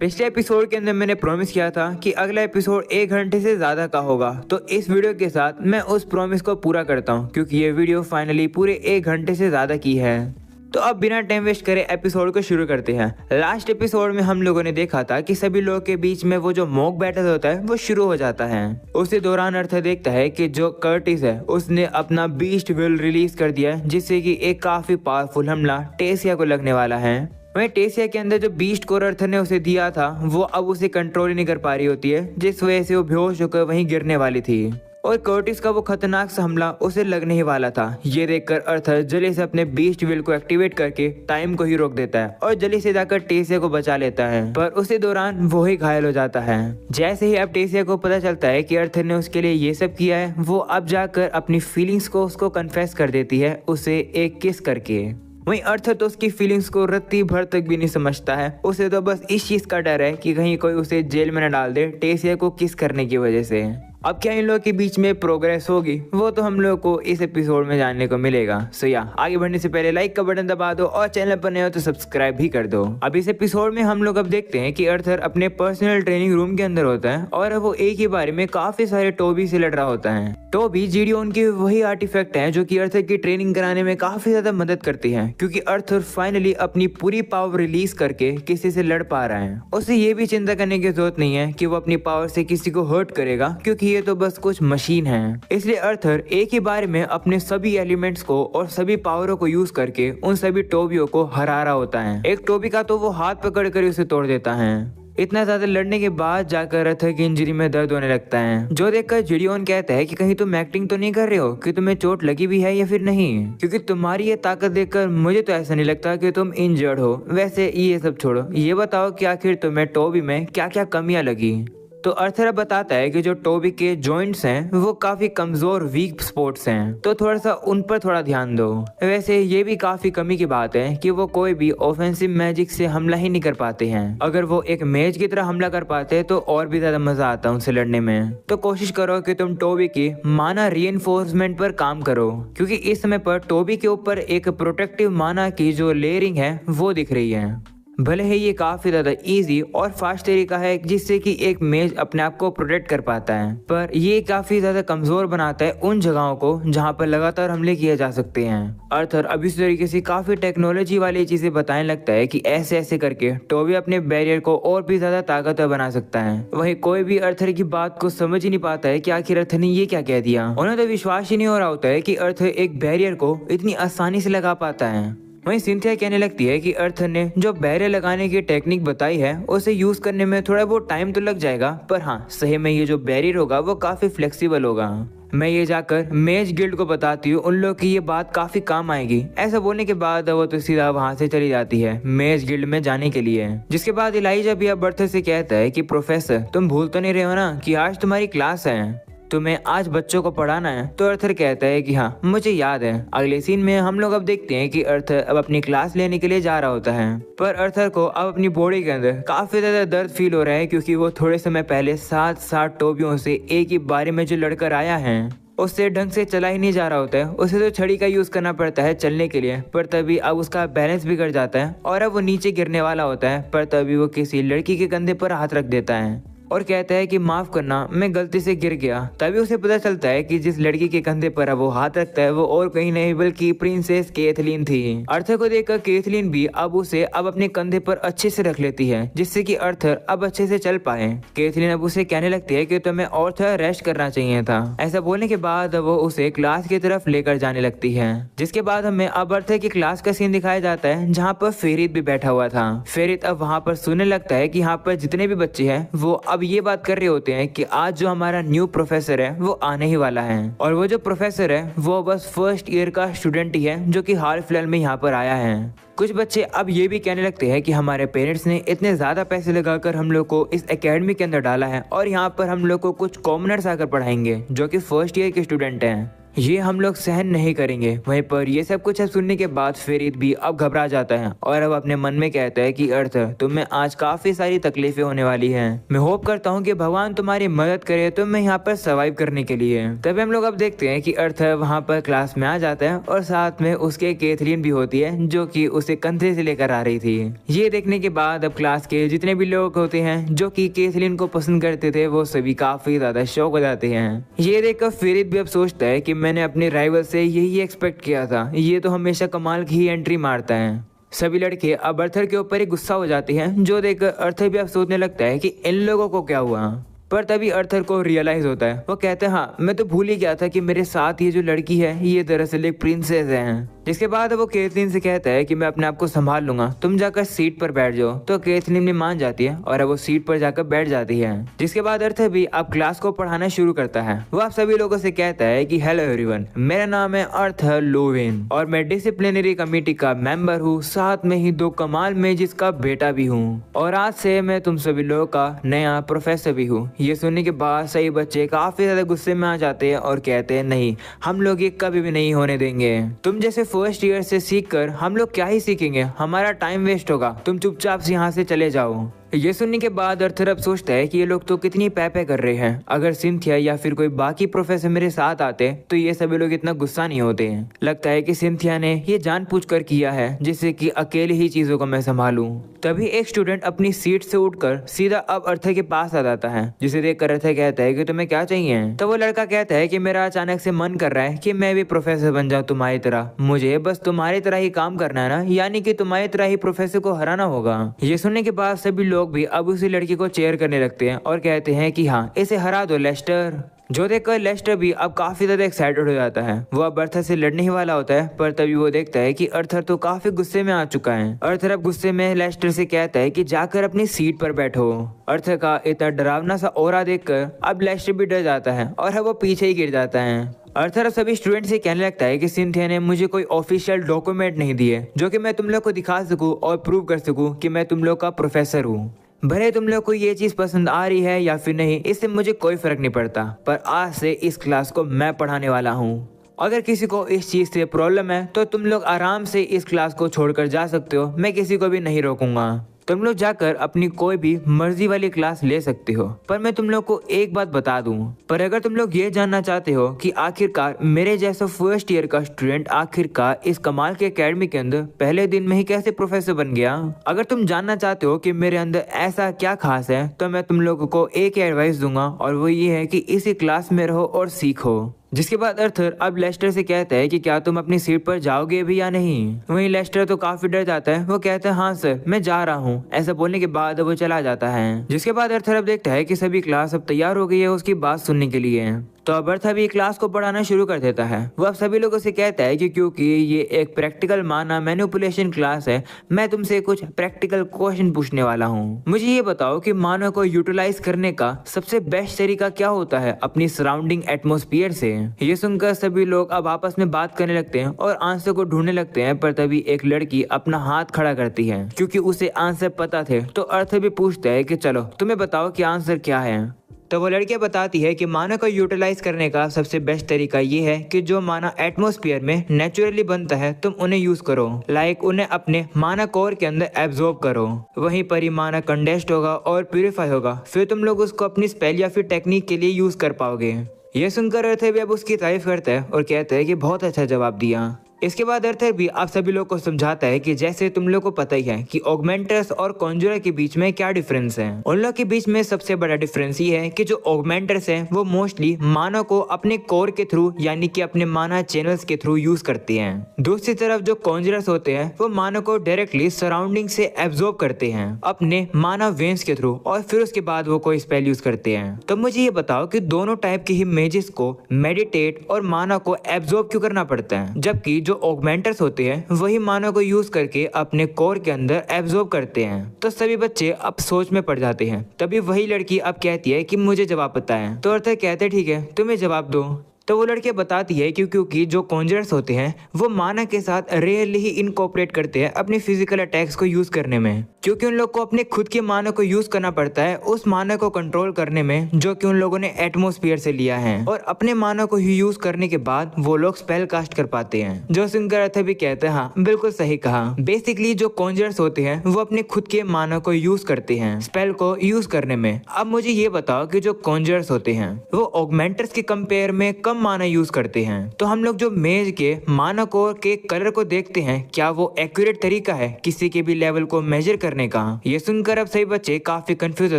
पिछले एपिसोड के अंदर मैंने प्रॉमिस किया था कि अगला एपिसोड 1 घंटे से ज्यादा का होगा, तो इस वीडियो के साथ मैं उस प्रॉमिस को पूरा करता हूँ क्योंकि ये वीडियो फाइनली पूरे 1 घंटे से ज्यादा की है। तो अब बिना टाइम वेस्ट करे एपिसोड को शुरू करते हैं। लास्ट एपिसोड में हम लोगों ने देखा था कि सभी लोगों के बीच में वो जो मॉक बैटल होता है वो शुरू हो जाता है। उसी दौरान अर्थर देखता है कि जो कर्टिस है उसने अपना बीस्ट विल रिलीज कर दिया है, जिससे कि एक काफी पावरफुल हमला टेसिया को लगने वाला है। वहीं टेसिया के अंदर जो बीस्ट कोर अर्थर ने उसे दिया था वो अब उसे कंट्रोल ही नहीं कर पा रही होती है, जिस वजह से वो बेहोश होकर वहीं गिरने वाली थी और कर्टिस का वो खतरनाक सा हमला उसे लगने ही वाला था। ये देखकर अर्थर जल्दी से अपने बीस्ट विल को एक्टिवेट करके टाइम को ही रोक देता है और जल्दी से जाकर टेसिया को बचा लेता है, पर उसी दौरान वो ही घायल हो जाता है। जैसे ही अब टेसिया को पता चलता है कि अर्थर ने उसके लिए ये सब किया है, वो अब जाकर अपनी फीलिंग्स को उसको कन्फेस कर देती है, उसे एक किस करके। वहीं अर्थर तो उसकी फीलिंग्स को रत्ती भर तक भी नहीं समझता है। उसे तो बस इस चीज का डर है कि कहीं कोई उसे जेल में न डाल दे टेसिया को किस करने की वजह से। अब क्या इन लोगों के बीच में प्रोग्रेस होगी वो तो हम लोग को इस एपिसोड में जानने को मिलेगा। सो या आगे बढ़ने से पहले लाइक का बटन दबा दो और चैनल पर नए हो तो सब्सक्राइब भी कर दो। अब इस एपिसोड में हम लोग अब देखते हैं कि अर्थर अपने पर्सनल ट्रेनिंग रूम के अंदर होता है और वो एक ही बारे में काफी सारे टोबी से लड़ रहा होता है। टोबी जीडियोन की वही आर्टिफैक्ट है जो कि अर्थर की ट्रेनिंग कराने में काफी ज्यादा मदद करती है, क्योंकि अर्थर फाइनली अपनी पूरी पावर रिलीज करके किसी से लड़ पा रहा है। उसे ये भी चिंता करने की जरूरत नहीं है कि वो अपनी पावर से किसी को हर्ट करेगा, क्योंकि ये तो बस कुछ मशीन है। इसलिए अर्थर एक ही बार में अपने सभी एलिमेंट्स को और सभी पावरों को यूज करके उन सभी टोबियों को हरा रहा होता है। एक टोबी का तो वो हाथ पकड़ कर उसे तोड़ देता है। इतना ज्यादा लड़ने के बाद जाकर अर्थर की इंजरी में दर्द होने लगता है, जो देखकर जीडियोन कहता है कि कहीं तुम एक्टिंग तो नहीं कर रहे हो कि तुम्हें चोट लगी भी है या फिर नहीं, क्योंकि तुम्हारी ये ताकत देखकर मुझे तो ऐसा नहीं लगता कि तुम इंजर्ड हो। वैसे ये सब छोड़ो, ये बताओ कि आखिर तुम्हें टोबी में क्या क्या कमियां लगी। तो अर्थर बताता है कि जो टोबी के जॉइंट्स हैं वो काफी कमजोर वीक स्पॉट्स हैं, तो थोड़ा सा उन पर थोड़ा ध्यान दो। वैसे ये भी काफी कमी की बात है कि वो कोई भी ऑफेंसिव मैजिक से हमला ही नहीं कर पाते हैं। अगर वो एक मेज की तरह हमला कर पाते तो और भी ज्यादा मजा आता उनसे लड़ने में। तो कोशिश करो कि तुम टोबी की माना रीइंफोर्समेंट पर काम करो, क्योंकि इस समय पर टोबी के ऊपर एक प्रोटेक्टिव माना की जो लेयरिंग है वो दिख रही है। भले ही ये काफी ज्यादा इजी और फास्ट तरीका है जिससे कि एक मेज अपने आप को प्रोटेक्ट कर पाता है, पर ये काफी ज्यादा कमजोर बनाता है उन जगहों को जहां पर लगातार हमले किए जा सकते हैं। अर्थर अब इस तरीके से काफी टेक्नोलॉजी वाली चीजें बताने लगता है कि ऐसे ऐसे करके टोबी अपने बैरियर को और भी ज्यादा ताकतवर बना सकता है। वहीं कोई भी अर्थर की बात को समझ ही नहीं पाता है कि आखिर अर्थर ने ये क्या कह दिया। उन्हें तो विश्वास ही नहीं हो रहा होता है कि अर्थर एक बैरियर को इतनी आसानी से लगा पाता है। वहीं सिंथिया कहने लगती है कि अर्थर ने जो बैरियर लगाने की टेक्निक बताई है उसे यूज करने में थोड़ा बहुत टाइम तो लग जाएगा, पर हाँ सही में ये जो बैरियर होगा वो काफी फ्लेक्सिबल होगा। मैं ये जाकर मेज गिल्ड को बताती हूँ, उन लोग की ये बात काफी काम आएगी। ऐसा बोलने के बाद वो तो सीधा वहाँ से चली जाती है मेज गिल्ड में जाने के लिए। जिसके बाद इलाइजा भी अब अर्थर से कहता है कि प्रोफेसर तुम भूल तो नहीं रहे हो ना कि आज तुम्हारी क्लास है, तुम्हें आज बच्चों को पढ़ाना है। तो अर्थर कहता है कि हाँ मुझे याद है। अगले सीन में हम लोग अब देखते हैं कि अर्थर अब अपनी क्लास लेने के लिए जा रहा होता है, पर अर्थर को अब अपनी बॉडी के अंदर काफी ज्यादा दर्द फील हो रहा है, क्योंकि वो थोड़े समय पहले 7 टोबियों से एक ही बारे में जो लड़कर आया है उससे ढंग से चला ही नहीं जा रहा होता है। उसे तो छड़ी का यूज करना पड़ता है चलने के लिए, पर तभी अब उसका बैलेंस बिगड़ जाता है और अब वो नीचे गिरने वाला होता है, पर तभी वो किसी लड़की के कंधे पर हाथ रख देता है और कहता है कि माफ करना मैं गलती से गिर गया। तभी उसे पता चलता है कि जिस लड़की के कंधे पर वो हाथ रखता है वो और कहीं नहीं बल्कि प्रिंसेस केथलीन थी। अर्थर को देखकर केथलीन भी अब उसे अब अपने कंधे पर अच्छे से रख लेती है, जिससे कि अर्थर अब अच्छे से चल पाए। केथलीन अब उसे कहने लगती है कि तुम्हें और थोड़ा रेस्ट करना चाहिए था। ऐसा बोलने के बाद वो उसे क्लास की तरफ लेकर जाने लगती है, जिसके बाद हमें अब अर्थर की क्लास का सीन दिखाया जाता है जहाँ पर फेरित भी बैठा हुआ था। फेरित अब वहाँ पर सुनने लगता है कि यहाँ पर जितने भी बच्चे हैं वो अब ये बात कर रहे होते हैं कि आज जो हमारा न्यू प्रोफेसर है वो आने ही वाला है, और वो जो प्रोफेसर है वो बस फर्स्ट ईयर का स्टूडेंट ही है जो कि हाल फिलहाल में यहाँ पर आया है। कुछ बच्चे अब ये भी कहने लगते हैं कि हमारे पेरेंट्स ने इतने ज्यादा पैसे लगाकर हम लोग को इस एकेडमी के अंदर डाला है और यहाँ पर हम लोग को कुछ कॉमनर्स आकर पढ़ाएंगे जो कि फर्स्ट ईयर के स्टूडेंट हैं। ये हम लोग सहन नहीं करेंगे। वहीं पर ये सब कुछ सुनने के बाद फेरित भी अब घबरा जाता है और अब अपने मन में कहता है कि अर्थर, तुम्हें आज काफी सारी तकलीफें होने वाली हैं। मैं होप करता हूँ कि भगवान तुम्हारी मदद करे तो मैं यहाँ पर सर्वाइव करने के लिए। तभी हम लोग अब देखते हैं कि अर्थर वहाँ पर क्लास में आ जाता है और साथ में उसके कैथरीन भी होती है जो कि उसे कंधे से लेकर आ रही थी। ये देखने के बाद अब क्लास के जितने भी लोग होते हैं जो कि कैथरीन को पसंद करते थे वो सभी काफी ज्यादा शौक हो जाते हैं। ये देखकर फेरित भी अब सोचता है कि मैंने अपने राइवल से यही एक्सपेक्ट किया था, ये तो हमेशा कमाल की एंट्री मारता है। सभी लड़के अब अर्थर के ऊपर ही गुस्सा हो जाते हैं, जो देखकर अर्थर भी अब सोचने लगता है कि इन लोगों को क्या हुआ। पर तभी अर्थर को रियलाइज होता है। वो कहते हैं हाँ, मैं तो भूल ही गया था कि मेरे साथ ये जो लड़की है ये दरअसल एक प्रिंसेस है। जिसके बाद वो कैथरीन से कहता है कि मैं अपने आप को संभाल लूंगा, तुम जाकर सीट पर बैठ जाओ। तो कैथरीन भी मान जाती है और अब वो सीट पर जाकर बैठ जाती है। जिसके बाद अर्थर भी अब क्लास को पढ़ाना शुरू करता है। वो आप सभी लोगों से कहता है कि हेलो एवरीवन, मेरा नाम है अर्थर लोवेन और मैं डिसिप्लिनरी कमेटी का मेंबर हूँ, साथ में ही 2 कमाल मेजिस का बेटा भी हूँ और आज से मैं तुम सभी लोगों का नया प्रोफेसर भी हूँ। ये सुनने के बाद सही बच्चे काफी ज्यादा गुस्से में आ जाते हैं और कहते हैं नहीं, हम लोग ये कभी भी नहीं होने देंगे। तुम जैसे फर्स्ट ईयर से सीख कर हम लोग क्या ही सीखेंगे, हमारा टाइम वेस्ट होगा, तुम चुपचाप से यहाँ से चले जाओ। ये सुनने के बाद अर्थर अब सोचता है कि ये लोग तो कितनी पैपे कर रहे हैं, अगर सिंथिया या फिर कोई बाकी प्रोफेसर मेरे साथ आते तो ये सभी लोग इतना गुस्सा नहीं होते हैं। लगता है कि सिंथिया ने ये जानबूझकर किया है जिससे कि अकेले ही चीजों को मैं संभालूं। तभी एक स्टूडेंट अपनी सीट से उठकर सीधा अब अर्थर के पास आ जाता है, जिसे देखकर अर्थर कहता है कि तुम्हें क्या चाहिए। तो वो लड़का कहता है कि मेरा अचानक से मन कर रहा है कि मैं भी प्रोफेसर बन जाऊं तुम्हारी तरह, मुझे बस तुम्हारी तरह ही काम करना है ना, यानी कि तुम्हारी तरह ही प्रोफेसर को हराना होगा। ये सुनने के बाद सभी लोग भी अब उसी लड़की को चेयर करने लगते हैं और कहते हैं कि हाँ, इसे हरा दो लेस्टर। जो देखकर लेस्टर भी अब काफी ज्यादा एक्साइटेड हो जाता है। वो अब अर्थर से लड़ने ही वाला होता है, पर तभी वो देखता है कि अर्थर तो काफी गुस्से में आ चुका है। अर्थर अब गुस्से में लेस्टर से कहता है कि जाकर अपनी सीट पर बैठो। अर्थर का इतना डरावना सा ऑरा देखकर अब लेस्टर भी डर जाता है और वो पीछे ही गिर जाता है। अर्थर अब सभी स्टूडेंट से कहने लगता है कि सिंथिया ने मुझे कोई ऑफिशियल डॉक्यूमेंट नहीं दिए जो कि मैं तुम लोग को दिखा सकूं और प्रूव कर सकूं कि मैं तुम लोग का प्रोफेसर हूँ। भले तुम लोग को ये चीज पसंद आ रही है या फिर नहीं, इससे मुझे कोई फर्क नहीं पड़ता, पर आज से इस क्लास को मैं पढ़ाने वाला हूँ। अगर किसी को इस चीज से प्रॉब्लम है तो तुम लोग आराम से इस क्लास को छोड़कर जा सकते हो, मैं किसी को भी नहीं रोकूंगा। तुम लोग जाकर अपनी कोई भी मर्जी वाली क्लास ले सकते हो, पर मैं तुम लोग को एक बात बता दूं, पर अगर तुम लोग ये जानना चाहते हो कि आखिरकार मेरे जैसा फर्स्ट ईयर का स्टूडेंट आखिरकार इस कमाल के एकेडमी के अंदर पहले दिन में ही कैसे प्रोफेसर बन गया, अगर तुम जानना चाहते हो कि मेरे अंदर ऐसा क्या खास है, तो मैं तुम लोगों को एक एडवाइस दूंगा और वो ये है कि इसी क्लास में रहो और सीखो। जिसके बाद अर्थर अब लेस्टर से कहता है कि क्या तुम अपनी सीट पर जाओगे भी या नहीं। वहीं लेस्टर तो काफी डर जाता है। वो कहता है हाँ सर, मैं जा रहा हूँ। ऐसा बोलने के बाद वो चला जाता है। जिसके बाद अर्थर अब देखता है कि सभी क्लास अब तैयार हो गई है उसकी बात सुनने के लिए। तो अब अर्थर भी क्लास को पढ़ाना शुरू कर देता है। वो अब सभी लोगों से कहता है कि क्योंकि ये एक प्रैक्टिकल माना मैनिपुलेशन क्लास है, मैं तुमसे कुछ प्रैक्टिकल क्वेश्चन पूछने वाला हूँ। मुझे ये बताओ कि मानव को यूटिलाइज करने का सबसे बेस्ट तरीका क्या होता है अपनी सराउंडिंग एटमोस्फियर से। ये सुनकर सभी लोग अब आपस में बात करने लगते हैं और आंसर को ढूंढने लगते हैं, पर तभी एक लड़की अपना हाथ खड़ा करती है। क्योंकि उसे आंसर पता थे तो अर्थर भी पूछता है कि चलो तुम्हें बताओ कि आंसर क्या है। तो वो लड़कियां बताती है कि माना को यूटिलाइज करने का सबसे बेस्ट तरीका ये है कि जो माना एटमॉस्फेयर में नेचुरली बनता है तुम उन्हें यूज करो, लाइक उन्हें अपने माना कोर के अंदर एब्जॉर्ब करो। वहीं पर ही माना कंडेंस्ड होगा और प्यूरिफाई होगा, फिर तुम लोग उसको अपनी स्पेल या फिर टेक्निक के लिए यूज कर पाओगे। ये सुनकर अर्थर भी अब उसकी तारीफ करता है और कहता है कि बहुत अच्छा जवाब दिया। इसके बाद अर्थर भी आप सभी लोग को समझाता है कि जैसे तुम लोग को पता ही है कि ऑगमेंटर्स और कॉन्जुरर के बीच में क्या डिफरेंस है। उन लोग के बीच में सबसे बड़ा डिफरेंस ये है कि जो ऑगमेंटर्स हैं वो मोस्टली माना को अपने कोर के थ्रू यानी कि अपने माना चैनल्स के थ्रू यूज करते हैं। दूसरी तरफ जो कॉन्जुरर्स होते हैं वो माना को डायरेक्टली सराउंडिंग से एब्जॉर्ब करते हैं अपने माना वेन्स के थ्रू और फिर उसके बाद वो कोई स्पेल यूज करते हैं। तो मुझे ये बताओ कि दोनों टाइप के ही मेजिस को मेडिटेट और माना को एब्जॉर्ब क्यों करना पड़ता है, जबकि जो ऑगमेंटर्स होते हैं वही माना को यूज करके अपने कोर के अंदर एब्जॉर्ब करते हैं। तो सभी बच्चे अब सोच में पड़ जाते हैं। तभी वही लड़की अब कहती है कि मुझे जवाब पता है। तो अर्थर कहते ठीक है तुम्हें जवाब दो। तो वो लड़की बताती है क्योंकि जो कॉन्जरर्स होते हैं वो माना के साथ रेयरली ही इनकॉपरेट करते हैं अपने फिजिकल अटैक्स को यूज करने में, क्योंकि उन लोग को अपने खुद के माना को यूज करना पड़ता है उस माना को कंट्रोल करने में जो कि उन लोगों ने एटमोस्फियर से लिया है, और अपने माना को ही यूज करने के बाद वो लोग स्पेल कास्ट कर पाते हैं। जो सुनकर अर्थ भी कहते हैं हाँ बिल्कुल सही कहा। बेसिकली जो कॉन्जरर्स होते हैं वो अपने खुद के माना को यूज करते हैं स्पेल को यूज करने में। अब मुझे ये बताओ कि जो कॉन्जरर्स होते हैं वो ऑगमेंटर्स के कंपेयर में कम माना यूज करते हैं, तो हम लोग जो मेज के माना को के कलर को देखते हैं क्या वो एक्यूरेट तरीका है किसी के भी लेवल को मेजर करने का? ये सुनकर अब सभी बच्चे काफी कंफ्यूज हो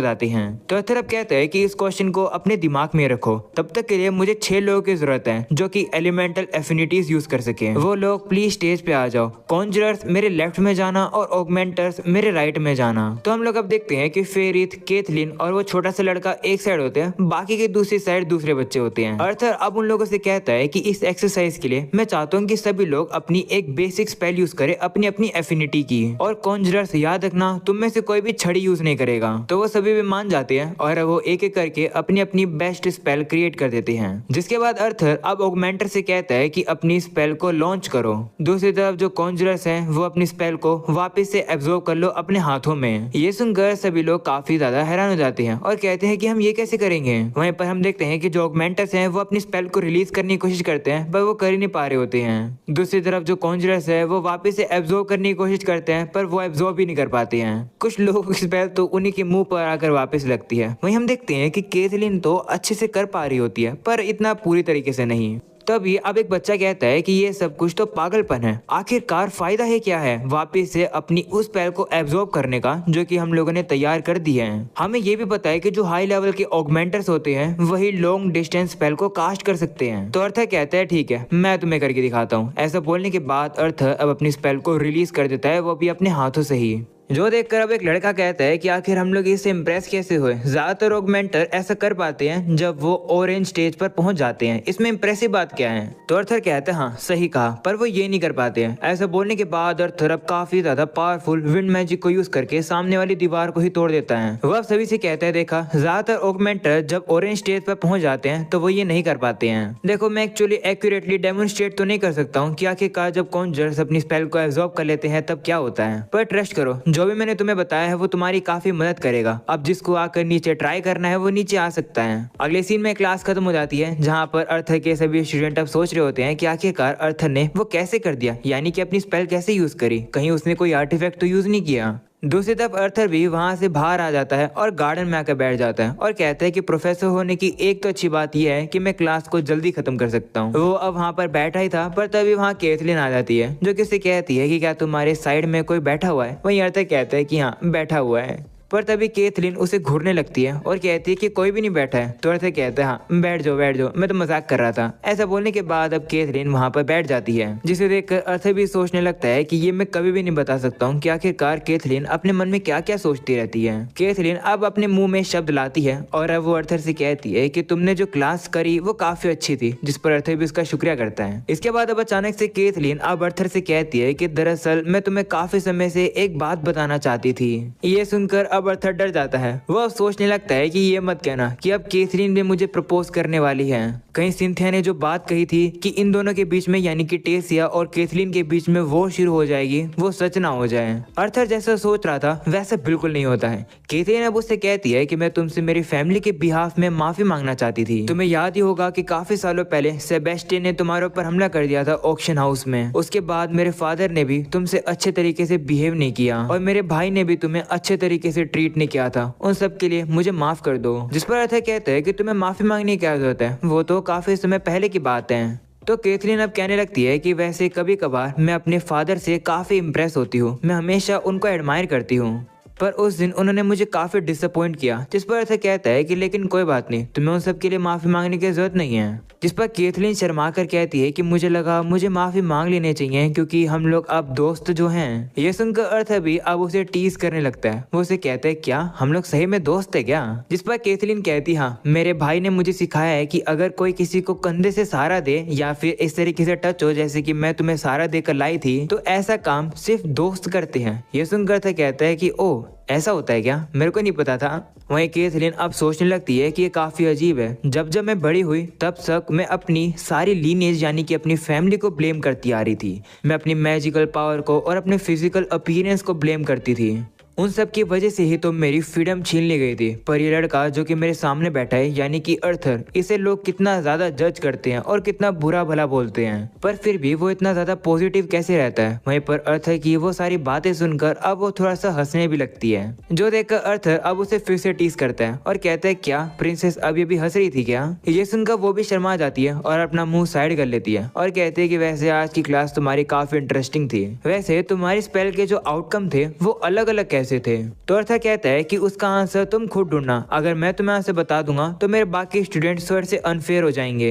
जाते हैं। तो अर्थर अब कहते हैं कि इस क्वेश्चन को अपने दिमाग में रखो, तब तक के लिए मुझे 6 लोगों की जरूरत है जो कि एलिमेंटल एफिनिटीज यूज कर सके। वो लोग प्लीज स्टेज पे आ जाओ। कॉन्जरर्स मेरे लेफ्ट में जाना और ऑगमेंटर्स मेरे राइट में जाना। तो हम लोग अब देखते हैं कि फेरिथ, केथलिन और वो छोटा सा लड़का एक साइड होते हैं, बाकी के दूसरी साइड दूसरे बच्चे होते हैं। अर्थर अब उन लोगों से कहता है कि इस एक्सरसाइज के लिए मैं चाहता हूँ कि सभी लोग अपनी एक बेसिक स्पेल यूज करें अपनी अपनी एफिनिटी की, और कॉन्जरर्स याद रखना तुम में से कोई भी छड़ी यूज नहीं करेगा। तो वो सभी भी मान जाते हैं और वो एक एक करके अपनी अपनी बेस्ट स्पेल क्रिएट कर देते हैं। जिसके बाद अर्थर अब ऑगमेंटर से कहता है कि अपनी स्पेल को लॉन्च करो। दूसरी तरफ जो कॉन्जरर्स हैं वो अपनी स्पेल को वापस से एब्जॉर्ब कर लो अपने हाथों में। ये सुनकर सभी लोग काफी ज्यादा हैरान हो जाते हैं और कहते हैं कि हम ये कैसे करेंगे। वहीं पर हम देखते हैं कि जो ऑगमेंटर्स हैं वो अपनी स्पेल को रिलीज करने की कोशिश करते हैं पर वो कर ही नहीं पा रहे होते हैं। दूसरी तरफ जो कॉन्जरर्स है वो वापस से एब्जॉर्ब करने की कोशिश करते हैं पर वो एब्जॉर्ब ही नहीं कर पाते हैं। कुछ लोगों की स्पेल तो उन्हीं के मुंह पर आकर वापस लगती है। वहीं हम देखते हैं कि केथलिन तो अच्छे से कर पा रही होती है पर इतना पूरी तरीके से नहीं। तभी अब एक बच्चा कहता है कि ये सब कुछ तो पागलपन है, आखिरकार फायदा है क्या है वापस से अपनी उस स्पेल को एब्जॉर्ब करने का जो कि हम लोगों ने तैयार कर दी है। हमें ये भी पता है कि जो हाई लेवल के ऑगमेंटर्स होते हैं वही लॉन्ग डिस्टेंस स्पेल को कास्ट कर सकते हैं। तो अर्थर कहता है ठीक है मैं तुम्हें करके दिखाता हूँ। ऐसा बोलने के बाद अर्थर अब अपनी स्पेल को रिलीज कर देता है, वो भी अपने हाथों से ही। जो देखकर अब एक लड़का कहता है कि आखिर हम लोग इससे इम्प्रेस कैसे हुए। ज्यादातर ऑगमेंटर ऐसा कर पाते हैं जब वो ऑरेंज स्टेज पर पहुंच जाते हैं, इसमें इम्प्रेसिव बात क्या है? तो अर्थर कहता है हाँ सही कहा, पर वो ये नहीं कर पाते हैं। ऐसा बोलने के बाद अर्थर अब काफी ज्यादा पावरफुल विंड मैजिक को यूज करके सामने वाली दीवार को ही तोड़ देता है। वो अब सभी से कहता है देखा ज्यादातर ऑगमेंटर जब ऑरेंज स्टेज पर पहुंच जाते हैं तो वो ये नहीं कर पाते हैं। देखो मैं एक्चुअली एक्यूरेटली डेमोन्स्ट्रेट तो नहीं कर सकता हूँ कि आखिरकार जब कॉन्जरर्स अपनी स्पेल को एब्जॉर्ब कर लेते हैं तब क्या होता है, पर ट्रस्ट करो जो भी मैंने तुम्हें बताया है वो तुम्हारी काफी मदद करेगा। अब जिसको आकर नीचे ट्राई करना है वो नीचे आ सकता है। अगले सीन में क्लास खत्म हो जाती है जहाँ पर अर्थर के सभी स्टूडेंट अब सोच रहे होते हैं कि आखिरकार अर्थर ने वो कैसे कर दिया, यानी कि अपनी स्पेल कैसे यूज करी, कहीं उसने कोई आर्टिफैक्ट तो यूज नहीं किया। दूसरी तरफ अर्थर भी वहां से बाहर आ जाता है और गार्डन में आकर बैठ जाता है और कहता है कि प्रोफेसर होने की एक तो अच्छी बात यह है कि मैं क्लास को जल्दी खत्म कर सकता हूँ। वो अब वहां पर बैठा ही था पर तभी वहां केथलिन आ जाती है जो कि उसे कहती है कि क्या तुम्हारे साइड में कोई बैठा हुआ है? वहीं अर्थर कहता है कि हाँ बैठा हुआ है, पर तभी केथलिन उसे घूरने लगती है और कहती है कि कोई भी नहीं बैठा है। तो अर्थर कहता है हाँ बैठ जाओ मैं तो मजाक कर रहा था। ऐसा बोलने के बाद अब केथलिन वहां पर बैठ जाती है, जिसे देखकर अर्थर भी सोचने लगता है कि ये मैं कभी भी नहीं बता सकता हूँ कि आखिरकार केथलिन अपने मन में क्या क्या सोचती रहती है। केथलिन अब अपने मुंह में शब्द लाती है और अब वो अर्थर से कहती है कि तुमने जो क्लास करी वो काफी अच्छी थी, जिस पर अर्थर भी उसका शुक्रिया करता है। इसके बाद अब अचानक से केथलिन अब अर्थर से कहती है कि दरअसल मैं तुम्हें काफी समय से एक बात बताना चाहती थी। ये सुनकर अब अर्थर डर जाता है। वो अब सोचने लगता है कि ये मत कहना कि अब केथलिन भी मुझे प्रपोज करने वाली है। कहीं सिंथिया ने जो बात कही थी कि इन दोनों के बीच में यानी कि टेसिया और केथलिन के बीच में वो शुरू हो जाएगी, वो सच ना हो जाए। अर्थर जैसा सोच रहा था वैसा बिल्कुल नहीं होता है। केथलिन अब उससे कहती है कि मैं तुमसे मेरी फैमिली के बिहाफ में माफी मांगना चाहती थी। तुम्हें याद ही होगा कि काफी सालों पहले सेबेस्टियन ने तुम्हारे ऊपर हमला कर दिया था ऑक्शन हाउस में। उसके बाद मेरे फादर ने भी तुमसे अच्छे तरीके से बिहेव नहीं किया और मेरे भाई ने भी तुम्हें अच्छे तरीके से ट्रीट नहीं किया था। उन सब के लिए मुझे माफ कर दो। जिस पर अर्थर कहते हैं कि तुम्हें माफी मांगने की क्या जरूरत है, वो तो काफी समय पहले की बात है। तो केथलिन अब कहने लगती है कि वैसे कभी कभार मैं अपने फादर से काफी इम्प्रेस होती हूँ, मैं हमेशा उनको एडमायर करती हूँ, पर उस दिन उन्होंने मुझे काफी डिसअपॉइंट किया। जिस पर अर्थर कहता है कि लेकिन कोई बात नहीं, तुम्हें उन सब के लिए माफी मांगने की जरूरत नहीं है। जिस पर केथलिन शर्मा कर कहती है कि मुझे लगा मुझे माफी मांग लेने चाहिए क्योंकि हम लोग अब दोस्त जो हैं। ये सुनकर अर्थर भी अब उसे टीज करने लगता है। वो उसे कहता है क्या हम लोग सही में दोस्त है क्या? जिस पर केथलिन कहती हाँ मेरे भाई ने मुझे सिखाया है कि अगर कोई किसी को कंधे से सहारा दे या फिर इस तरीके से टच हो जैसे कि मैं तुम्हें सहारा देकर लाई थी, तो ऐसा काम सिर्फ दोस्त करते हैं। ये सुनकर अर्थर कहता है कि ओ ऐसा होता है क्या? मेरे को नहीं पता था। वहीं केथलीन अब सोचने लगती है कि ये काफी अजीब है। जब जब मैं बड़ी हुई तब तक मैं अपनी सारी लीनेज यानी कि अपनी फैमिली को ब्लेम करती आ रही थी। मैं अपनी मैजिकल पावर को और अपने फिजिकल अपीयरेंस को ब्लेम करती थी। उन सब की वजह से ही तो मेरी फ्रीडम छीन ली गई थी। पर ये लड़का जो कि मेरे सामने बैठा है यानी कि अर्थर, इसे लोग कितना ज्यादा जज करते हैं और कितना बुरा भला बोलते हैं, पर फिर भी वो इतना ज्यादा पॉजिटिव कैसे रहता है। वहीं पर अर्थर की वो सारी बातें सुनकर अब वो थोड़ा सा हंसने भी लगती है, जो देखकर अर्थर अब उसे फिर से टीज करता है और कहता है क्या प्रिंसेस अभी भी हंस रही थी क्या? ये सुनकर वो भी शर्मा जाती है और अपना मुंह साइड कर लेती है और कहती है कि वैसे आज की क्लास तुम्हारी काफी इंटरेस्टिंग थी। वैसे तुम्हारी स्पेल के जो आउटकम थे वो अलग अलग कैसे थे? तो अर्थर कहता है कि उसका आंसर तुम खुद ढूंढना। अगर मैं तुम्हें आंसर बता दूंगा तो मेरे बाकी स्टूडेंट्स स्वर से अनफेयर हो जाएंगे।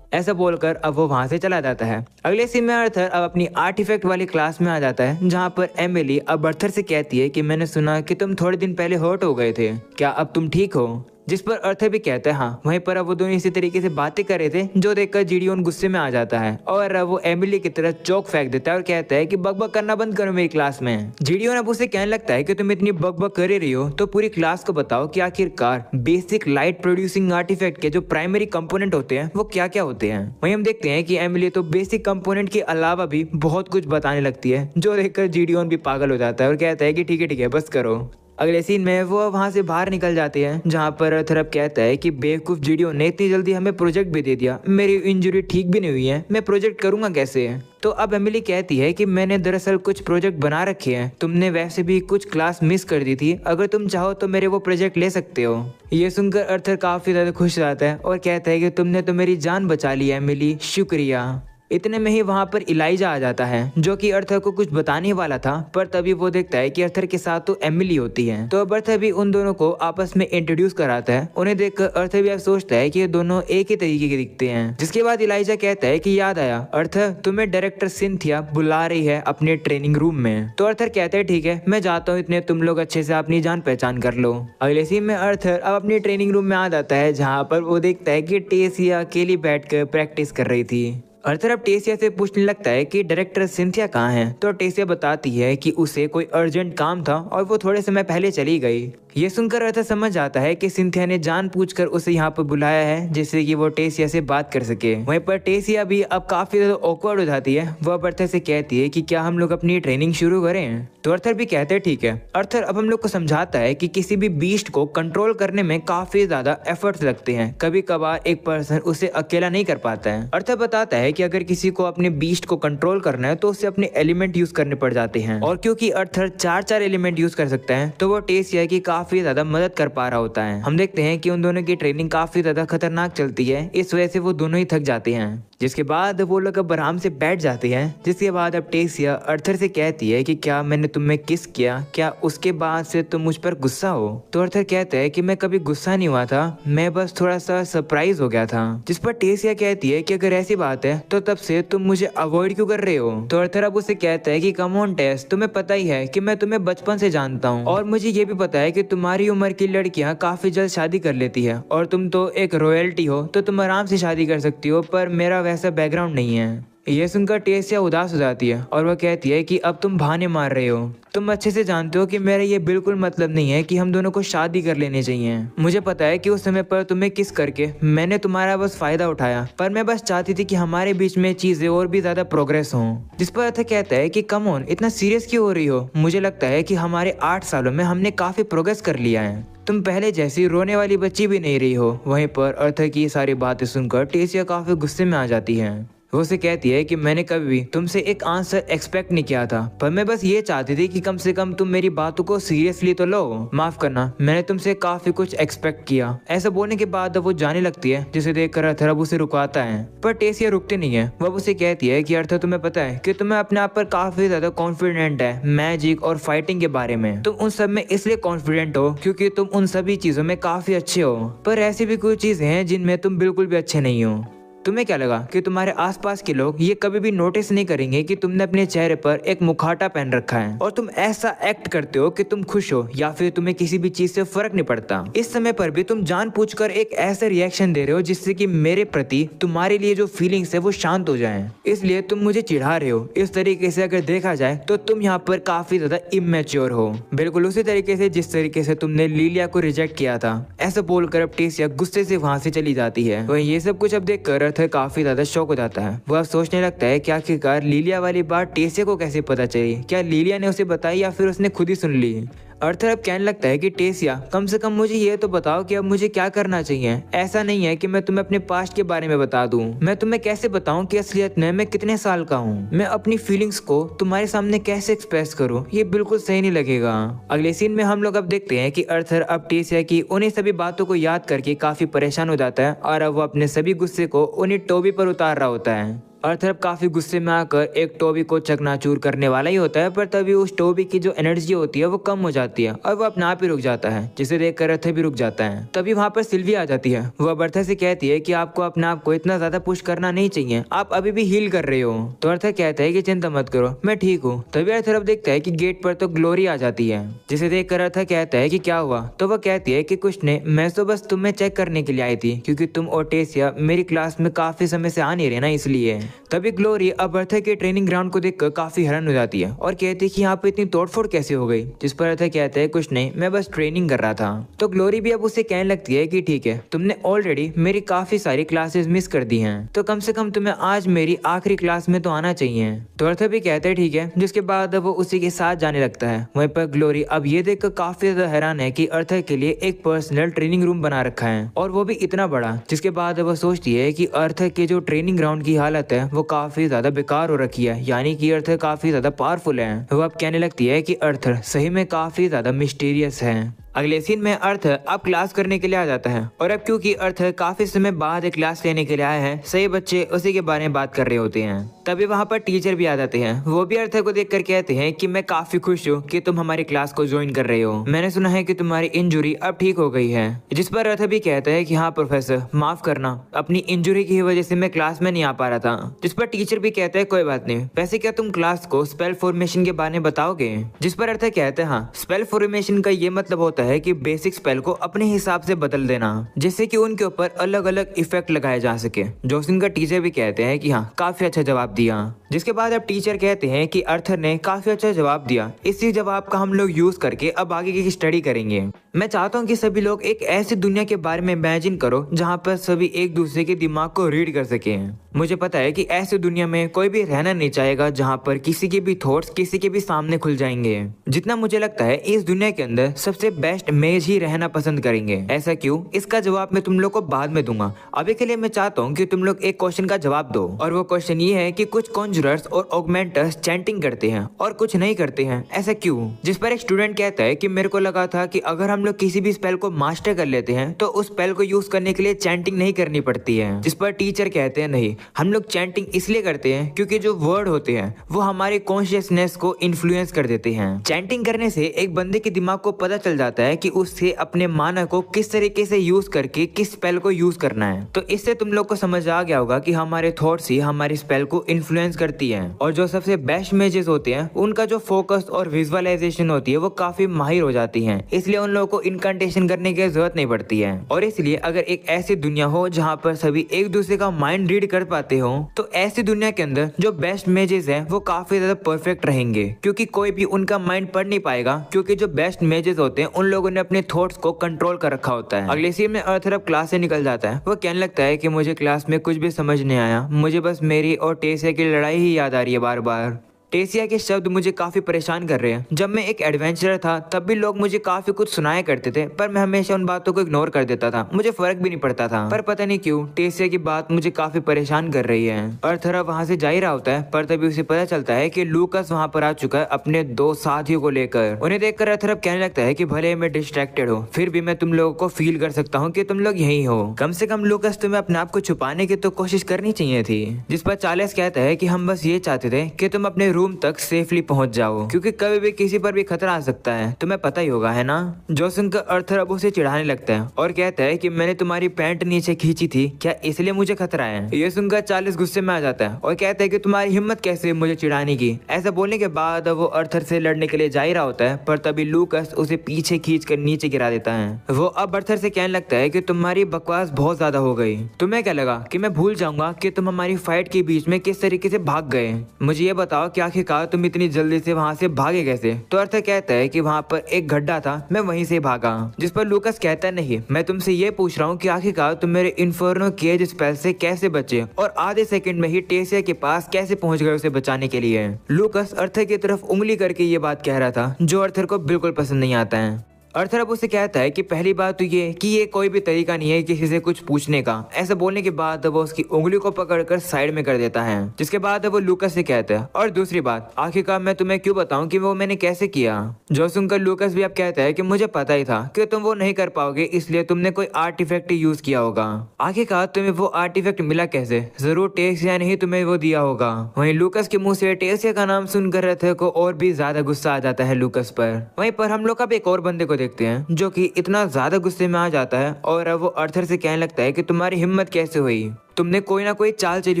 ऐसा बोलकर अब वो वहां से चला जाता है। अगले सीन में अर्थर अब अपनी आर्ट इफेक्ट वाली क्लास में आ जाता है, जहां पर एमिली अब अर्थर से कहती है कि मैंने सुना कि तुम थोड़े दिन पहले हर्ट हो गए थे, क्या अब तुम ठीक हो? जिस पर अर्थर भी कहता है हाँ। वहीं पर अब वो दोनों इसी तरीके से बातें कर रहे थे, जो देखकर जिडियोन गुस्से में आ जाता है और वो एमिली की तरफ चौक फेंक देता है और कहता है कि बकबक करना बंद करो मेरी क्लास में। जिडियोन अब उसे कहने लगता है कि तुम इतनी बकबक कर रही हो तो पूरी क्लास को बताओ कि आखिरकार बेसिक लाइट प्रोड्यूसिंग आर्टिफैक्ट के जो प्राइमरी कंपोनेंट होते हैं वो क्या क्या होते हैं। वहीं हम देखते हैं कि एमिली तो बेसिक कंपोनेंट के अलावा भी बहुत कुछ बताने लगती है, जो देखकर जिडियोन भी पागल हो जाता है और कहता है कि ठीक है बस करो। अगले सीन में वो वहां से बाहर निकल जाते हैं, जहां पर अर्थर अब कहता है कि बेवकूफ जिडियोन ने इतनी जल्दी हमें प्रोजेक्ट भी दे दिया, मेरी इंजरी ठीक भी नहीं हुई है, मैं प्रोजेक्ट करूंगा कैसे? तो अब एमिली कहती है कि मैंने दरअसल कुछ प्रोजेक्ट बना रखे हैं, तुमने वैसे भी कुछ क्लास मिस कर दी थी, अगर तुम चाहो तो मेरे वो प्रोजेक्ट ले सकते हो। ये सुनकर अर्थर काफी ज्यादा खुश रहता है और कहता है कि तुमने तो मेरी जान बचा ली एमिली, शुक्रिया। इतने में ही वहां पर इलाइजा आ जाता है, जो कि अर्थर को कुछ बताने वाला था, पर तभी वो देखता है कि अर्थर के साथ तो एमिली होती है। तो अब अर्थर भी उन दोनों को आपस में इंट्रोड्यूस कराता है। उन्हें देखकर अर्थर भी अब सोचता है कि ये दोनों एक ही तरीके के दिखते हैं। जिसके बाद इलाइजा कहता है कि याद आया अर्थर, तुम्हें डायरेक्टर सिंथिया बुला रही है अपने ट्रेनिंग रूम में। तो अर्थर कहता है ठीक है मैं जाता हूँ, इतने तुम लोग अच्छे से अपनी जान पहचान कर लो। अगले सीन में अर्थर अब अपनी ट्रेनिंग रूम में आ जाता है, जहाँ पर वो देखता है कि टेसिया अकेली बैठकर प्रैक्टिस कर रही थी। अर्थर अब टेसिया से पूछने लगता है कि डायरेक्टर सिंथिया कहाँ है? तो टेसिया बताती है कि उसे कोई अर्जेंट काम था और वो थोड़े समय पहले चली गई। ये सुनकर अर्थर समझ जाता है कि सिंथिया ने जानबूझकर उसे यहाँ पर बुलाया है, जिससे कि वो टेसिया से बात कर सके। वहीं पर टेसिया भी अब काफी ज्यादा ऑकवर्ड हो जाती है। वो अब अर्थर से कहती है कि क्या हम लोग अपनी ट्रेनिंग शुरू करें? तो अर्थर भी कहते हैं ठीक है। अर्थर अब हम लोग को समझाता है कि किसी भी बीस्ट को कंट्रोल करने में काफी ज्यादा एफर्ट्स लगते हैं, कभी कभार एक पर्सन उसे अकेला नहीं कर पाता है। अर्थर बताता है कि अगर किसी को अपने बीस्ट को कंट्रोल करना है तो उसे अपने एलिमेंट यूज करने पड़ जाते हैं, और क्योंकि अर्थर चार एलिमेंट यूज कर सकता है तो वो टेसिया की काफी ज्यादा मदद कर पा रहा होता है। हम देखते हैं कि उन दोनों की ट्रेनिंग काफी ज्यादा खतरनाक चलती है, इस वजह से वो दोनों ही थक जाते हैं। जिसके बाद वो लोग अब आराम से बैठ जाते हैं। जिसके बाद अब टेसिया अर्थर से कहती है कि क्या मैंने तुम्हें किस किया, क्या उसके बाद से तुम मुझ पर गुस्सा हो? तो अर्थर कहता है कि मैं कभी गुस्सा नहीं हुआ था, मैं बस थोड़ा सा सरप्राइज हो गया था। जिस पर टेसिया कहती है कि अगर ऐसी बात है तो तब से तुम मुझे अवॉइड क्यों कर रहे हो? तो अर्थर अब उसे कहता है कि कम ऑन टेस, तुम्हें पता ही है कि मैं तुम्हें बचपन से जानता हूँ और मुझे ये भी पता है कि तुम्हारी उम्र की लड़कियां काफी जल्द शादी कर लेती है और तुम तो एक रॉयल्टी हो तो तुम आराम से शादी कर सकती हो, पर मेरा वैसा बैकग्राउंड नहीं है। ये सुनकर टेसिया उदास हो जाती है और वह कहती है कि अब तुम बहाने मार रहे हो, तुम अच्छे से जानते हो कि मेरा ये बिल्कुल मतलब नहीं है कि हम दोनों को शादी कर लेनी चाहिए। मुझे पता है कि उस समय पर तुम्हें किस करके मैंने तुम्हारा बस फायदा उठाया, पर मैं बस चाहती थी कि हमारे बीच में चीजें और भी ज्यादा प्रोग्रेस हों। जिस पर अर्थर कहता है कि कम ऑन, इतना सीरियस क्यों हो रही हो? मुझे लगता है कि हमारे 8 सालों में हमने काफी प्रोग्रेस कर लिया है, तुम पहले जैसी रोने वाली बच्ची भी नहीं रही हो। वहीं पर अर्थर की सारी बातें सुनकर टेसिया काफी गुस्से में आ जाती है। वो उसे कहती है कि मैंने कभी भी तुमसे एक आंसर एक्सपेक्ट नहीं किया था, पर मैं बस ये चाहती थी कि कम से कम तुम मेरी बातों को सीरियसली तो लो। माफ करना, मैंने तुमसे काफी कुछ एक्सपेक्ट किया। ऐसा बोलने के बाद वो जाने लगती है, जिसे देखकर अर्थर अब उसे रुकाता है, पर टेसिया रुकती नहीं है। वह उसे कहती है कि अर्थर तुम्हें पता है कि तुम्हें अपने आप पर काफी ज्यादा कॉन्फिडेंट है मैजिक और फाइटिंग के बारे में। तुम उन सब में इसलिए कॉन्फिडेंट हो क्योंकि तुम उन सभी चीजों में काफी अच्छे हो, पर ऐसी भी कुछ चीजें हैं जिनमें तुम बिल्कुल भी अच्छे नहीं हो। तुम्हें क्या लगा कि तुम्हारे आसपास के लोग ये कभी भी नोटिस नहीं करेंगे कि तुमने अपने चेहरे पर एक मुखौटा पहन रखा है और तुम ऐसा एक्ट करते हो कि तुम खुश हो या फिर तुम्हें किसी भी चीज से फर्क नहीं पड़ता। इस समय पर भी तुम जानबूझकर एक ऐसा रिएक्शन दे रहे हो जिससे कि मेरे प्रति तुम्हारे लिए जो फीलिंग्स है वो शांत हो जाएं। इसलिए तुम मुझे चिढ़ा रहे हो। इस तरीके से अगर देखा जाए तो तुम यहाँ पर काफी ज्यादा इमेच्योर हो, बिल्कुल उसी तरीके से जिस तरीके से तुमने लिलिया को रिजेक्ट किया था। ऐसा बोलकर अब टेसिया गुस्से से वहां से चली जाती है। वह ये सब कुछ अब देखकर अर्थर काफी ज्यादा शॉक हो जाता है। वह अब सोचने लगता है कि आखिरकार लिलिया वाली बात टेसिया को कैसे पता चली, क्या लिलिया ने उसे बताई या फिर उसने खुद ही सुन ली। अर्थर अब कहने लगता है कि टेसिया कम से कम मुझे ये तो बताओ कि अब मुझे क्या करना चाहिए। ऐसा नहीं है कि मैं तुम्हें अपने पास्ट के बारे में बता दूं। मैं तुम्हें कैसे बताऊं कि असलियत में मैं कितने साल का हूं। मैं अपनी फीलिंग्स को तुम्हारे सामने कैसे एक्सप्रेस करूं, ये बिल्कुल सही नहीं लगेगा। अगले सीन में हम लोग अब देखते हैं कि अर्थर अब टेसिया की उन्हीं सभी बातों को याद करके काफी परेशान हो जाता है और अब वो अपने सभी गुस्से को उन्हीं टोबी पर उतार रहा होता है। अर्थर अब काफी गुस्से में आकर एक टोबी को चकनाचूर करने वाला ही होता है, पर तभी उस टोबी की जो एनर्जी होती है वो कम हो जाती है और वो अपने आप ही रुक जाता है, जिसे देखकर अर्थर भी रुक जाता है। तभी वहाँ पर सिल्वी आ जाती है। वो अब अर्थर से कहती है कि आपको अपने आप को इतना ज्यादा पुश करना नहीं चाहिए, आप अभी भी हील कर रहे हो। तो अर्थर कहता है कि चिंता मत करो, मैं ठीक हूँ। तभी अर्थर अब देखता है कि गेट पर तो ग्लोरी आ जाती है, जिसे देखकर अर्थर कहता है कि क्या हुआ। तो वह कहती है कि कुछ नहीं, मैं तो बस तुम्हें चेक करने के लिए आई थी क्योंकि तुम और टेसिया मेरी क्लास में काफी समय से आ नहीं रहे ना, इसलिए। तभी ग्लोरी अब अर्थर के ट्रेनिंग ग्राउंड को देखकर काफी हैरान हो जाती है और कहती है कि यहाँ पे इतनी तोड़फोड़ कैसे हो गई। जिस पर अर्थर कहता है कुछ नहीं, मैं बस ट्रेनिंग कर रहा था। तो ग्लोरी भी अब उसे कहने लगती है कि ठीक है, तुमने ऑलरेडी मेरी काफी सारी क्लासेस मिस कर दी हैं, तो कम से कम तुम्हें आज मेरी आखिरी क्लास में तो आना चाहिए। तो अर्थर भी कहता है ठीक है, जिसके बाद वो उसी के साथ जाने लगता है। वहीं पर ग्लोरी अब ये देखकर काफी ज्यादा हैरान है कि अर्थर के लिए एक पर्सनल ट्रेनिंग रूम बना रखा है और वो भी इतना बड़ा। जिसके बाद वो सोचती है कि अर्थर के जो ट्रेनिंग ग्राउंड की हालत है वो काफी ज्यादा बेकार हो रखी है, यानी कि अर्थर काफी ज्यादा पावरफुल है। वो अब कहने लगती है कि अर्थर सही में काफी ज्यादा मिस्टीरियस है। अगले सीन में अर्थर अब क्लास करने के लिए आ जाता है और अब क्योंकि अर्थर काफी समय बाद क्लास लेने के लिए आया है, सही बच्चे उसी के बारे में बात कर रहे होते हैं। तभी वहाँ पर टीचर भी आ जाते हैं। वो भी अर्थर को देखकर कहते हैं कि मैं काफी खुश हूँ कि तुम हमारी क्लास को ज्वाइन कर रहे हो। मैंने सुना है कि तुम्हारी इंजुरी अब ठीक हो गई है। जिस पर अर्थर भी कहता है कि हाँ प्रोफेसर, माफ करना, अपनी इंजुरी की वजह से मैं क्लास में नहीं आ पा रहा था। जिस पर टीचर भी कहता है कोई बात नहीं, वैसे क्या तुम क्लास को स्पेल फॉर्मेशन के बारे में बताओगे। जिस पर अर्थर कहते हैं हाँ, स्पेल फॉर्मेशन का ये मतलब होता है कि बेसिक स्पेल को अपने हिसाब से बदल देना, जिससे कि उनके ऊपर अलग अलग इफेक्ट लगाए जा सके। जोसिन का टीचर भी कहते हैं कि हाँ, काफी अच्छा जवाब दिया। जिसके बाद अब टीचर कहते हैं कि अर्थर ने काफी अच्छा जवाब दिया, इसी जवाब का हम लोग यूज करके अब आगे की स्टडी करेंगे। मैं चाहता हूँ कि सभी लोग एक ऐसी दुनिया के बारे में इमेजिन करो जहाँ पर सभी एक दूसरे के दिमाग को रीड कर सके। मुझे पता है कि ऐसी दुनिया में कोई भी रहना नहीं चाहेगा जहाँ पर किसी के भी थॉट्स किसी के भी सामने खुल जाएंगे। जितना मुझे लगता है इस दुनिया के अंदर सबसे बेस्ट मेज ही रहना पसंद करेंगे। ऐसा क्यों, इसका जवाब मैं तुम लोग को बाद में दूंगा। अभी के लिए मैं चाहता हूँ कि तुम लोग एक क्वेश्चन का जवाब दो, और वो क्वेश्चन ये है कि कुछ कॉन्जरर्स और ऑगमेंटर्स चैंटिंग करते हैं और कुछ नहीं करते हैं, ऐसा क्यों। जिस पर एक स्टूडेंट कहता है कि मेरे को लगा था कि अगर हम लोग किसी भी स्पेल को मास्टर कर लेते हैं तो उस स्पेल को यूज करने के लिए चैंटिंग नहीं करनी पड़ती है। जिस पर टीचर कहते हैं नहीं, हम लोग चैंटिंग इसलिए करते हैं क्योंकि जो वर्ड होते हैं वो हमारे कॉन्शियसनेस को इन्फ्लुएंस कर देते हैं। चैंटिंग करने से एक बंदे के दिमाग को पता चल जाता है कि उससे अपने माना को किस तरीके से यूज करके किस स्पेल को यूज करना है। तो इससे तुम लोग को समझ आ गया होगा कि हमारे थॉट्स ही हमारी स्पेल को इन्फ्लुएंस करती है। और जो सबसे बेस्ट मेजेस होते हैं उनका जो फोकस और विजुअलाइजेशन होती है वो काफी माहिर हो जाती है, इसलिए उन लोगों को इनकंटेशन करने की जरूरत नहीं पड़ती है। और इसलिए अगर एक ऐसी दुनिया हो जहाँ पर सभी एक दूसरे का माइंड रीड कर पाते हो, तो ऐसी दुनिया के अंदर जो बेस्ट मेजेस हैं वो काफी ज्यादा परफेक्ट रहेंगे, क्योंकि कोई भी उनका माइंड पढ़ नहीं पाएगा, क्योंकि जो बेस्ट मेजेस होते हैं उन लोगों ने अपने थॉट्स को कंट्रोल कर रखा होता है। अगले सीन में अर्थर अब क्लास से निकल जाता है। वो कहने लगता है कि मुझे क्लास में कुछ भी समझ नहीं आया, मुझे बस मेरी और टेसिया की लड़ाई ही याद आ रही है बार बार। टेसिया के शब्द मुझे काफी परेशान कर रहे हैं। जब मैं एक एडवेंचरर था तब भी लोग मुझे काफी कुछ सुनाया करते थे, पर मैं हमेशा उन बातों को इग्नोर कर देता था, मुझे फर्क भी नहीं पड़ता था। पर पता नहीं क्यों टेसिया की बात मुझे काफी परेशान कर रही है। अर्थर वहाँ से जा ही रहा होता है, पर तभी उसे पता चलता है कि लूकस वहाँ पर आ चुका है अपने 2 साथियों को लेकर। उन्हें देखकर अर्थर कहने लगता है कि भले मैं डिस्ट्रैक्टेड हूँ, फिर भी मैं तुम लोगों को फील कर सकता हूँ कि तुम लोग यही हो। कम से कम लूकस तुम्हें अपने आप को छुपाने की तो कोशिश करनी चाहिए थी। जिस पर चार्ल्स कहता है कि हम बस ये चाहते थे कि तुम अपने रूम रूम तक सेफली पहुंच जाओ, क्योंकि कभी भी किसी पर भी खतरा आ सकता है, तुम्हें पता ही होगा, है ना। जो सुनकर अर्थर अब उसे चिढ़ाने लगता है और कहता है कि मैंने तुम्हारी पैंट नीचे खींची थी, क्या इसलिए मुझे खतरा है। ये सुनकर चार्ल्स गुस्से में आ जाता है और कहता है कि तुम्हारी हिम्मत कैसे मुझे चिढ़ाने की। ऐसा बोलने के बाद वो अर्थर से लड़ने के लिए जा ही रहा होता है, पर तभी लूकस उसे पीछे खींचकर नीचे गिरा देता है। वो अब अर्थर से कहने लगता है कि तुम्हारी बकवास बहुत ज्यादा हो गई। तुम्हें क्या लगा कि मैं भूल जाऊंगा कि तुम हमारी फाइट के बीच में किस तरीके से भाग गए। मुझे ये बताओ कि आखिरकार तुम इतनी जल्दी से वहाँ से भागे कैसे। तो अर्थर कहता है कि वहाँ पर एक गड्ढा था, मैं वहीं से भागा। जिस पर लूकस कहता है नहीं, मैं तुमसे ये पूछ रहा हूँ कि आखिरकार तुम मेरे इन्फर्नो केज स्पेल से कैसे बचे और आधे सेकंड में ही टेसिया के पास कैसे पहुंच गए उसे बचाने के लिए। लूकस अर्थर की तरफ उंगली करके ये बात कह रहा था, जो अर्थर को बिल्कुल पसंद नहीं आता है। अर्थर अब उसे कहता है कि पहली बात तो ये कि ये कोई भी तरीका नहीं है किसी से कुछ पूछने का। ऐसा बोलने के बाद वो उसकी उंगली को पकड़कर साइड में कर देता है, जिसके बाद वो लूकस से कहता है और दूसरी बात, आखिरकार मैं तुम्हें क्यों बताऊं कि वो मैंने कैसे किया। जो सुनकर लूकस भी अब कहता है कि मुझे पता ही था कि तुम वो नहीं कर पाओगे, इसलिए तुमने कोई आर्टिफैक्ट यूज किया होगा। आखिरकार तुम्हें वो आर्टिफैक्ट मिला कैसे, जरूर टेसिया ने ही तुम्हें वो दिया होगा। वहीं लूकस के मुंह से टेसिया का नाम सुनकर अर्थर को और भी ज्यादा गुस्सा आ जाता है लूकस पर। वहीं पर हम लोग अब एक और बंदे को देखते हैं जो कि इतना ज्यादा गुस्से में आ जाता है और अब वो अर्थर से कहने लगता है कि तुम्हारी हिम्मत कैसे हुई। तुमने कोई ना कोई चाल चली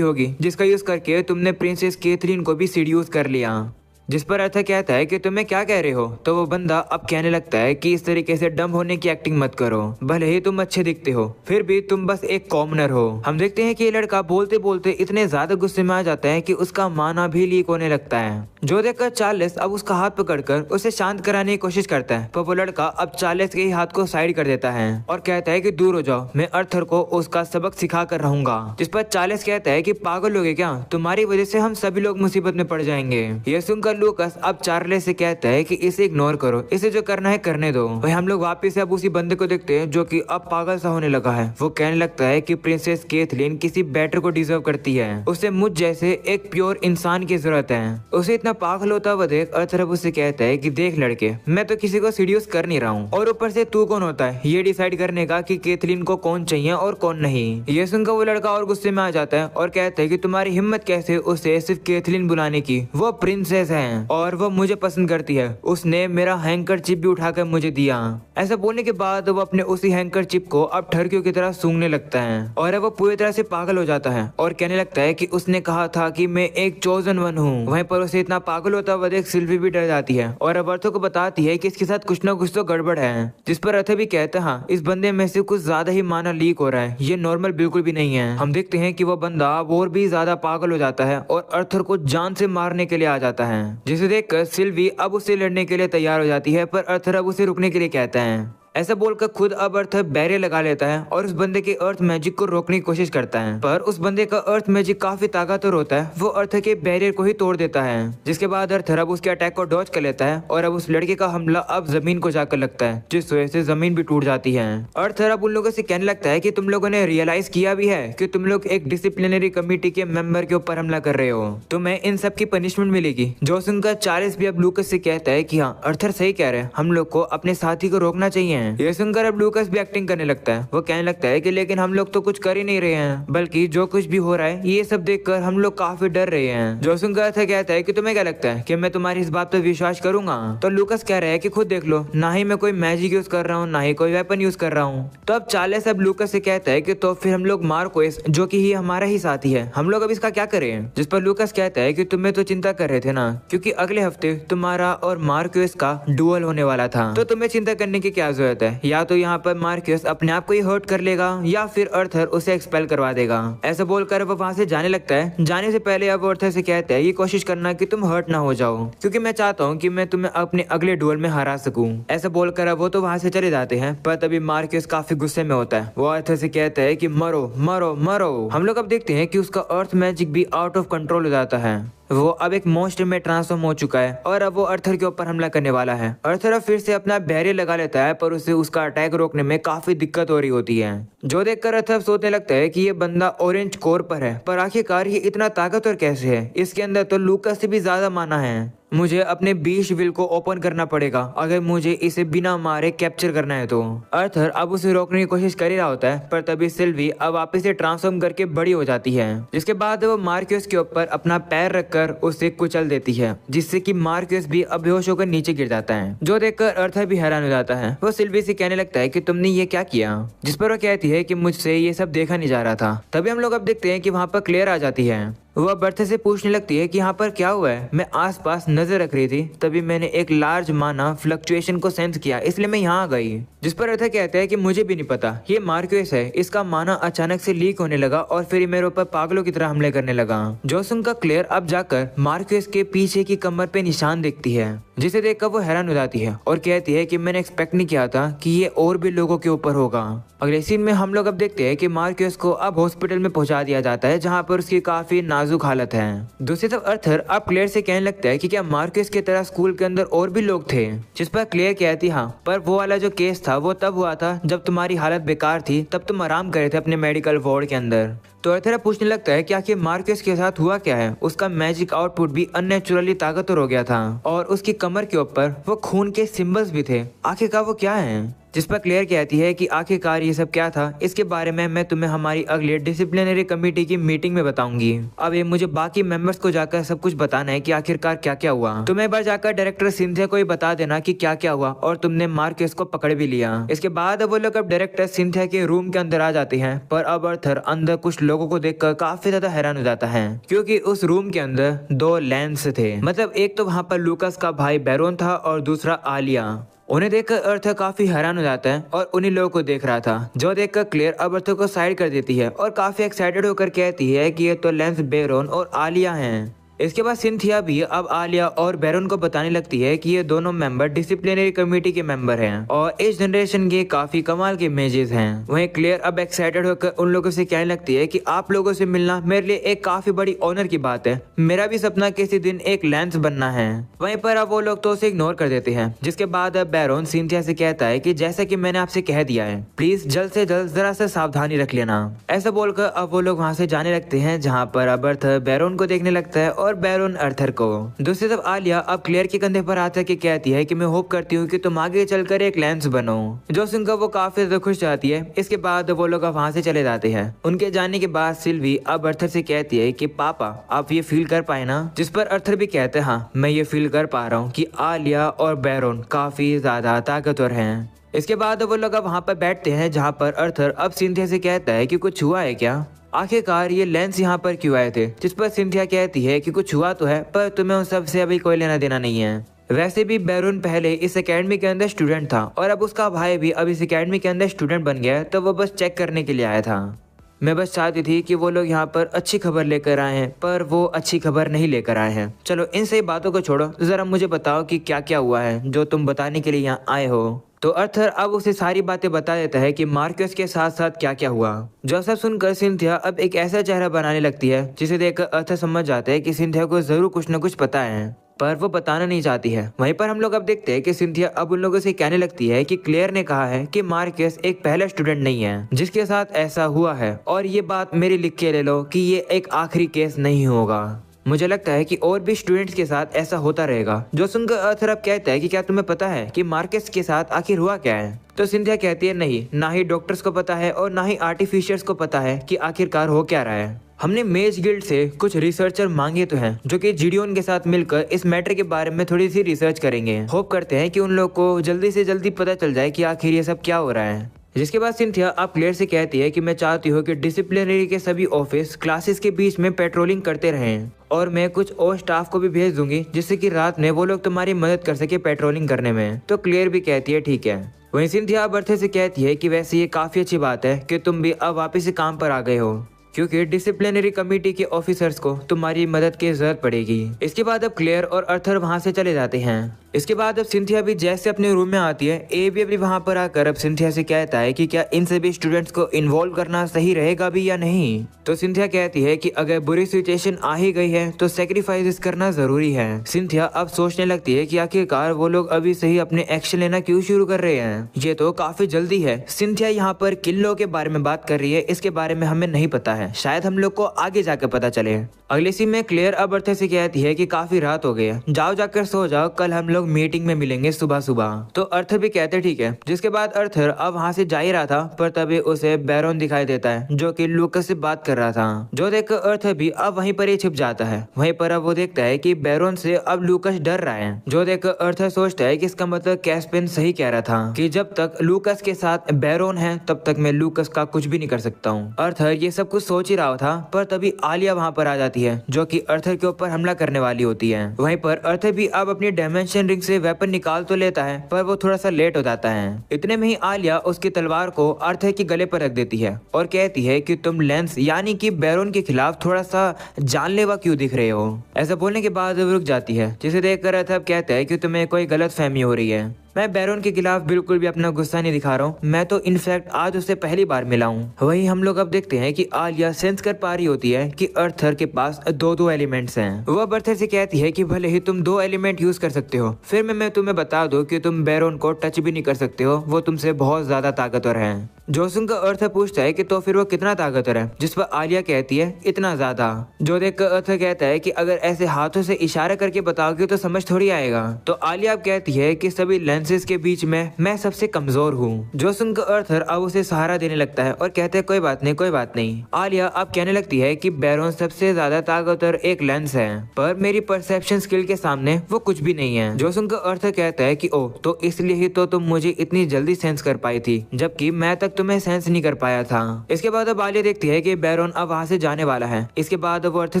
होगी जिसका यूज करके तुमने प्रिंसेस कैथरीन को भी सीड्यूस कर लिया। जिस पर अर्थर कहता है कि तुम्हें क्या कह रहे हो। तो वो बंदा अब कहने लगता है कि इस तरीके से डम होने की एक्टिंग मत करो, भले ही तुम अच्छे दिखते हो फिर भी तुम बस एक कॉमनर हो। हम देखते हैं कि ये लड़का बोलते बोलते इतने ज्यादा गुस्से में आ जाता है कि उसका माना भी लीक होने लगता है। जो देखकर चार्ल्स अब उसका हाथ पकड़कर उसे शांत कराने की कोशिश करता है, पर वो लड़का अब चार्ल्स के ही हाथ को साइड कर देता है और कहता है कि दूर हो जाओ, मैं अर्थर को उसका सबक सिखा कर रहूंगा। जिस पर चार्ल्स कहता है कि पागल हो गए क्या, तुम्हारी वजह से हम सभी लोग मुसीबत में पड़ जाएंगे। ये सुनकर लूकस अब चार्ल्स से कहता है कि इसे इग्नोर करो, इसे जो करना है करने दो। वही हम लोग वापस से अब उसी बंदे को देखते हैं जो कि अब पागल सा होने लगा है। वो कहने लगता है कि प्रिंसेस कैथरीन किसी बेटर को डिजर्व करती है, उसे मुझ जैसे एक प्योर इंसान की जरूरत है। उसे इतना पागल होता हुआ देख अर्थर अब उससे कहता है कि देख लड़के, मैं तो किसी को सीड्यूस कर नहीं रहा हूँ, और ऊपर से तू कौन होता है ये डिसाइड करने का कि कैथरीन को कौन चाहिए और कौन नहीं। ये सुनकर वो लड़का और गुस्से में आ जाता है और कहता है कि तुम्हारी हिम्मत कैसे उसे सिर्फ कैथरीन बुलाने की, वो प्रिंसेस है और वो मुझे पसंद करती है, उसने मेरा हैंकर चिप भी उठाकर मुझे दिया। ऐसा बोलने के बाद वो अपने उसी हैंकर चिप को अब ठरकियों की तरह सूंघने लगता है और वो पूरी तरह से पागल हो जाता है और कहने लगता है कि उसने कहा था कि मैं एक चोजन वन हूँ। वहीं पर उसे इतना पागल होता हुआ देख सिल्वी भी डर जाती है और अब अर्थर को बताती है कि इसके साथ कुछ ना कुछ तो गड़बड़ है। जिस पर अर्थर भी कहता है हाँ, इस बंदे में से कुछ ज्यादा ही माना लीक हो रहा है, ये नॉर्मल बिल्कुल भी नहीं है। हम देखते हैं कि वो बंदा और भी ज्यादा पागल हो जाता है और अर्थर को जान से मारने के लिए आ जाता है, जिसे देखकर सिल्वी अब उससे लड़ने के लिए तैयार हो जाती है, पर अर्थर अब उसे रुकने के लिए कहता है। ऐसा बोलकर खुद अब अर्थर बैरियर लगा लेता है और उस बंदे के अर्थ मैजिक को रोकने की कोशिश करता है, पर उस बंदे का अर्थ मैजिक काफी ताकतवर होता है, वो अर्थर के बैरियर को ही तोड़ देता है। जिसके बाद अर्थर अब उसके अटैक को डॉज कर लेता है और अब उस लड़के का हमला अब जमीन को जाकर लगता है, जिस वजह से जमीन भी टूट जाती है। अर्थर अब उन लोगों से कहने लगता है कि तुम लोगों ने रियलाइज किया भी है कि तुम लोग एक डिसिप्लिनरी कमेटी के मेंबर के ऊपर हमला कर रहे हो, तुम्हें इन सब की पनिशमेंट मिलेगी। जो सुनकर चार्ल्स भी अब लूकस से कहता है कि हाँ, अर्थर सही कह रहे हैं, हम लोग को अपने साथी को रोकना चाहिए। ये सुनकर अब लूकस भी एक्टिंग करने लगता है। वो कहने लगता है कि लेकिन हम लोग तो कुछ कर ही नहीं रहे हैं, बल्कि जो कुछ भी हो रहा है ये सब देखकर हम लोग काफी डर रहे हैं। जो सुनकर कहता है कि तुम्हें क्या लगता है कि मैं तुम्हारी इस बात पर विश्वास करूंगा। तो लूकस कह रहा है कि खुद देख लो, ना ही मैं कोई मैजिक यूज कर रहा हूँ, ना ही कोई वेपन यूज कर रहा हूँ। तो अब चार्ल्स अब लूकस से कहता है कि तो फिर हम लोग मार्कोस, जो कि हमारा ही साथी है, हम लोग अब इसका क्या करें। जिस पर लूकस कहता है कि तुम्हें तो चिंता कर रहे थे ना, क्योंकि अगले हफ्ते तुम्हारा और मार्कोस का डुअल होने वाला था, तो तुम्हें चिंता करने की क्या जरूरत है। या तो यहाँ पर मार्कोस अपने आप को ही हर्ट कर लेगा या फिर अर्थर उसे एक्सपेल करवा देगा। ऐसा बोलकर वो वहाँ से जाने लगता है। जाने से पहले अब अर्थर से कहता है ये कोशिश करना कि तुम हर्ट ना हो जाओ, क्योंकि मैं चाहता हूँ कि मैं तुम्हें अपने अगले डुअल में हरा सकूं। ऐसा बोलकर अब वो तो वहाँ से चले जाते हैं, पर तभी मार्कोस काफी गुस्से में होता है। वो अर्थर से कहता है कि मरो मरो मरो। हम लोग अब देखते हैं कि उसका अर्थ मैजिक भी आउट ऑफ कंट्रोल हो जाता है। वो अब एक मॉन्स्टर में ट्रांसफॉर्म हो चुका है और अब वो अर्थर के ऊपर हमला करने वाला है। अर्थर अब फिर से अपना बैरियर लगा लेता है, पर उसे उसका अटैक रोकने में काफी दिक्कत हो रही होती है। जो देखकर अर्थर सोचने लगता है कि ये बंदा ऑरेंज कोर पर है, पर आखिरकार ये इतना ताकतवर कैसे है, इसके अंदर तो लूकस से भी ज्यादा माना है। मुझे अपने बीच विल को ओपन करना पड़ेगा अगर मुझे इसे बिना मारे कैप्चर करना है तो। अर्थर अब उसे रोकने की कोशिश कर ही रहा होता है, पर तभी सिल्वी अब वापस से ट्रांसफॉर्म करके बड़ी हो जाती है, जिसके बाद वो मार्क्यूस के ऊपर अपना पैर रखकर उसे कुचल देती है, जिससे कि मार्क्यूस भी अब बेहोश होकर नीचे गिर जाता है। जो देखकर अर्थर भी हैरान हो जाता है। वो सिल्वी से कहने लगता है कि तुमने ये क्या किया, जिस पर वो कहती है कि मुझसे ये सब देखा नहीं जा रहा था। तभी हम लोग अब देखते हैं कि वहाँ पर क्लेयर आ जाती है। वह बर्थर से पूछने लगती है कि यहाँ पर क्या हुआ है। मैं आसपास नजर रख रही थी, तभी मैंने एक लार्ज माना फ्लक्चुएशन को सेंस किया, इसलिए मैं यहाँ आ गई। जिस पर अर्थर कहता है कि मुझे भी नहीं पता, ये मार्क्यूस है, इसका माना अचानक से लीक होने लगा और फिर मेरे ऊपर पागलों की तरह हमले करने लगा। जोसुंग का क्लेयर अब जाकर मार्क्यूस के पीछे की कमर पे निशान देखती है, जिसे देखकर वो हैरान हो जाती है और कहती है कि मैंने एक्सपेक्ट नहीं किया था कि ये और भी लोगों के ऊपर होगा। अगले सीन में हम लोग अब देखते हैं कि मार्क्यूस को अब हॉस्पिटल में पहुंचा दिया जाता है, जहां पर उसकी काफी नाजुक हालत है। दूसरी तरफ अर्थर अब क्लेयर से कहने लगता है कि क्या मार्क्यूस की तरह स्कूल के अंदर और भी लोग थे, जिस पर क्लेयर कहती हाँ, पर वो वाला जो केस था वो तब हुआ था जब तुम्हारी हालत बेकार थी, तब तुम आराम कर रहे थे अपने मेडिकल वार्ड के अंदर। तो अर्थर पूछने लगता है कि आखिर मार्क्यूस के साथ हुआ क्या है। उसका मैजिक आउटपुट भी अननेचुरली ताकतवर हो गया था और उसकी कमर के ऊपर वो खून के सिंबल्स भी थे, आखिरकार वो क्या है। जिस पर क्लेयर कहती है कि आखिरकार ये सब क्या था, इसके बारे में मैं तुम्हें हमारी अगली डिसिप्लिनरी कमेटी की मीटिंग में बताऊंगी। अब ये मुझे बाकी मेंबर्स को जाकर सब कुछ बताना है कि आखिरकार क्या क्या हुआ। तुम्हें एक बार जाकर डायरेक्टर सिंथिया को ही बता देना कि क्या क्या हुआ और तुमने मार्क्यूस को पकड़ भी लिया। इसके बाद वो लोग अब डायरेक्टर सिंथिया के रूम के अंदर आ जाते हैं, पर अब अर्थर अंदर कुछ लोगों को देखकर काफी ज्यादा हैरान हो जाता है, क्योंकि उस रूम के अंदर दो लेंस थे। मतलब एक तो वहाँ पर लूकास का भाई बैरोन था और दूसरा आलिया। उन्हें देखकर अर्थर काफी हैरान हो जाता है और उन्हीं लोगों को देख रहा था, जो देखकर क्लेयर अब अर्थर को साइड कर देती है और काफी एक्साइटेड होकर कहती है कि ये तो लेंस बैरोन और आलिया हैं। इसके बाद सिंथिया भी अब आलिया और बैरोन को बताने लगती है कि ये दोनों मेंबर डिसिप्लिनरी कमेटी के मेंबर हैं और इस जनरेशन के काफी कमाल के इमेजेस हैं। वहीं क्लेयर अब एक्साइटेड होकर उन लोगों से कहने लगती है कि आप लोगों से मिलना मेरे लिए एक काफी बड़ी ऑनर की बात है, मेरा भी सपना किसी दिन एक लेंस बनना है। वहीं पर अब वो लोग तो उसे इग्नोर कर देते हैं। जिसके बाद अब बैरोन सिंथिया से कहता है कि जैसा कि मैंने आपसे कह दिया है, प्लीज जल्द से जल्द जरा सा सावधानी रख लेना। ऐसा बोलकर अब वो लोग वहाँ से जाने लगते हैं, जहाँ पर अब अर्थर बैरोन को देखने लगता है और बैरोन अर्थर को। दूसरी तरफ आलिया अब क्लेयर के कंधे पर आकर के कहती है कि मैं होप करती हूँ कि तुम आगे चलकर एक लेंस बनो, जो सुनकर वो काफी ज्यादा खुश जाती है। इसके बाद वो लोग वहाँ से चले जाते हैं। उनके जाने के बाद सिल्वी अब अर्थर से कहती है कि पापा आप ये फील कर पाए ना, जिस पर अर्थर भी कहते हैं हाँ मैं ये फील कर पा रहा हूँ कि आलिया और बैरोन काफी ज्यादा ताकतवर हैं। इसके बाद वो लोग अब वहाँ पर बैठते हैं, जहाँ पर अर्थर अब सिंथिया से कहता है कि कुछ हुआ है क्या, आखिरकार ये लेंस यहाँ पर क्यों आए थे। जिस पर सिंथिया कहती है कि कुछ हुआ तो है, पर तुम्हें उन सब से अभी कोई लेना देना नहीं है। वैसे भी बैरोन पहले इस एकेडमी के अंदर स्टूडेंट था और अब उसका भाई भी अब इस एकेडमी के अंदर स्टूडेंट बन गया है, तो वो बस चेक करने के लिए आया था। मैं बस चाहती थी कि वो लोग यहाँ पर अच्छी खबर लेकर आए हैं, पर वो अच्छी खबर नहीं लेकर आए हैं। चलो इन सही बातों को छोड़ो, जरा मुझे बताओ कि क्या क्या हुआ है जो तुम बताने के लिए यहाँ आए हो। तो अर्थर अब उसे सारी बातें बता देता है कि मार्क्यूस के साथ साथ क्या क्या हुआ। जो सब सुनकर सिंथिया अब एक ऐसा चेहरा बनाने लगती है, जिसे देखकर अर्थर समझ जाता है कि सिंथिया को जरूर कुछ न कुछ पता है, पर वो बताना नहीं चाहती है। वहीं पर हम लोग अब देखते हैं कि सिंथिया अब उन लोगों से कहने लगती है कि क्लेयर ने कहा है कि मार्क्यूस एक पहला स्टूडेंट नहीं है जिसके साथ ऐसा हुआ है, और ये बात मेरी लिख के ले लो कि ये एक आखिरी केस नहीं होगा। मुझे लगता है कि और भी स्टूडेंट्स के साथ ऐसा होता रहेगा। जो सुनकर अर्थर अब कहता है कि क्या तुम्हें पता है कि मार्क्यूस के साथ आखिर हुआ क्या है। तो सिंथिया कहती है नहीं, ना ही डॉक्टर्स को पता है और ना ही आर्टिफिशियर्स को पता है कि आखिरकार हो क्या रहा है। हमने मेज गिल्ड से कुछ रिसर्चर मांगे तो हैं, जो कि जिडियोन के साथ मिलकर इस मैटर के बारे में थोड़ी सी रिसर्च करेंगे। होप करते हैं कि उन लोग को जल्दी से जल्दी पता चल जाए कि आखिर ये सब क्या हो रहा है। जिसके बाद सिंथिया अब क्लेयर से कहती है कि मैं चाहती हूँ कि डिसिप्लिनरी के सभी ऑफिस क्लासेस के बीच में पेट्रोलिंग करते रहें, और मैं कुछ और स्टाफ को भी भेज दूंगी जिससे कि रात में वो लोग तुम्हारी मदद कर सके पेट्रोलिंग करने में। तो क्लेयर भी कहती है ठीक है। वहीं सिंथिया अब अर्थर से कहती है कि वैसे ये काफी अच्छी बात है कि तुम भी अब वापस से काम पर आ गए हो, क्योंकि डिसिप्लिनरी कमेटी के ऑफिसर्स को तुम्हारी मदद की जरूरत पड़ेगी। इसके बाद अब क्लेयर और अर्थर वहां से चले जाते हैं। इसके बाद अब सिंथिया भी जैसे अपने रूम में आती है, ए भी अभी वहां पर आकर अब सिंथिया से कहता है कि क्या इन सभी स्टूडेंट्स को इन्वॉल्व करना सही रहेगा भी या नहीं। तो सिंथिया कहती है कि अगर बुरी सिचुएशन आ ही गई है तो सेक्रीफाइस करना जरूरी है। सिंथिया अब सोचने लगती है कि आखिरकार वो लोग अभी से ही अपने एक्शन लेना क्यों शुरू कर रहे हैं, ये तो काफी जल्दी है। सिंथिया यहाँ पर किन लोगों के बारे में बात कर रही है इसके बारे में हमें नहीं पता है, शायद हम लोग को आगे जाकर पता चले। अगले सीन में क्लेयर अब अर्थर से कहती है कि काफी रात हो गई है, जाओ जाकर सो जाओ, कल हम लोग मीटिंग में मिलेंगे सुबह सुबह। तो अर्थर भी कहते ठीक है। जिसके बाद अर्थर अब वहाँ से जा ही रहा था, पर तभी उसे बैरोन दिखाई देता है जो कि लूकस से बात कर रहा था, जो देखकर अर्थर भी अब वहीं पर ही छिप जाता है। वहीं पर अब वो देखता है कि बैरोन से अब लूकस डर रहा है, जो देखकर अर्थर सोचता है कि इसका मतलब कैस्पियन सही कह रहा था कि जब तक लूकस के साथ बैरोन है तब तक मैं लूकस का कुछ भी नहीं कर सकता हूँ। अर्थर ये सब कुछ सोच ही रहा था, पर तभी आलिया वहाँ पर आ जाती है जो कि अर्थर के ऊपर हमला करने वाली होती है। वहीं पर अर्थर भी अब अपनी डायमेंशन रिंग से वेपन निकाल तो लेता है, पर वो थोड़ा सा लेट हो जाता है। इतने में ही आलिया उसकी तलवार को अर्थर के गले पर रख देती है और कहती है कि तुम लेंस यानी कि बैरोन के खिलाफ थोड़ा सा जानलेवा क्यों दिख रहे हो। ऐसा बोलने के बाद वो रुक जाती है, जिसे देखकर अर्थर कहता है कि तुम्हें कोई गलत फहमी हो रही है। मैं बैरोन के खिलाफ बिल्कुल भी अपना गुस्सा नहीं दिखा रहा हूँ, मैं तो इनफैक्ट आज उससे पहली बार मिला हूँ। वहीं हम लोग अब देखते हैं कि आलिया सेंस कर पा रही होती है कि अर्थर के पास दो एलिमेंट्स हैं। वो अब अर्थर से कहती है कि भले ही तुम 2 एलिमेंट यूज कर सकते हो, फिर मैं तुम्हें बता दूं कि तुम बैरोन को टच भी नहीं कर सकते हो, वो तुमसे बहुत ज्यादा ताकतवर है। जोसुन का अर्थर पूछता है कि तो फिर वो कितना ताकतवर है, जिस पर आलिया कहती है इतना ज्यादा। जो देखकर अर्थर कहता है कि अगर ऐसे हाथों से इशारा करके बताओगे तो समझ थोड़ी आएगा। तो आलिया अब कहती है कि सभी लेंसेज के बीच में मैं सबसे कमजोर हूँ। जोसुन का अर्थर अब उसे सहारा देने लगता है और कहते हैं कोई बात नहीं कोई बात नहीं। आलिया अब कहने लगती है कि बैरोन सबसे ज्यादा ताकतवर एक लेंस है, पर मेरी परसेप्शन स्किल के सामने वो कुछ भी नहीं है। जोसुन का अर्थर कहता है कि ओ तो इसलिए ही तो तुम मुझे इतनी जल्दी सेंस कर पाई थी, जबकि मैं तक तुम्हें सेंस नहीं कर पाया था। इसके बाद अब आलिया देखती है कि बैरोन अब वहाँ से जाने वाला है। इसके बाद वो अर्थर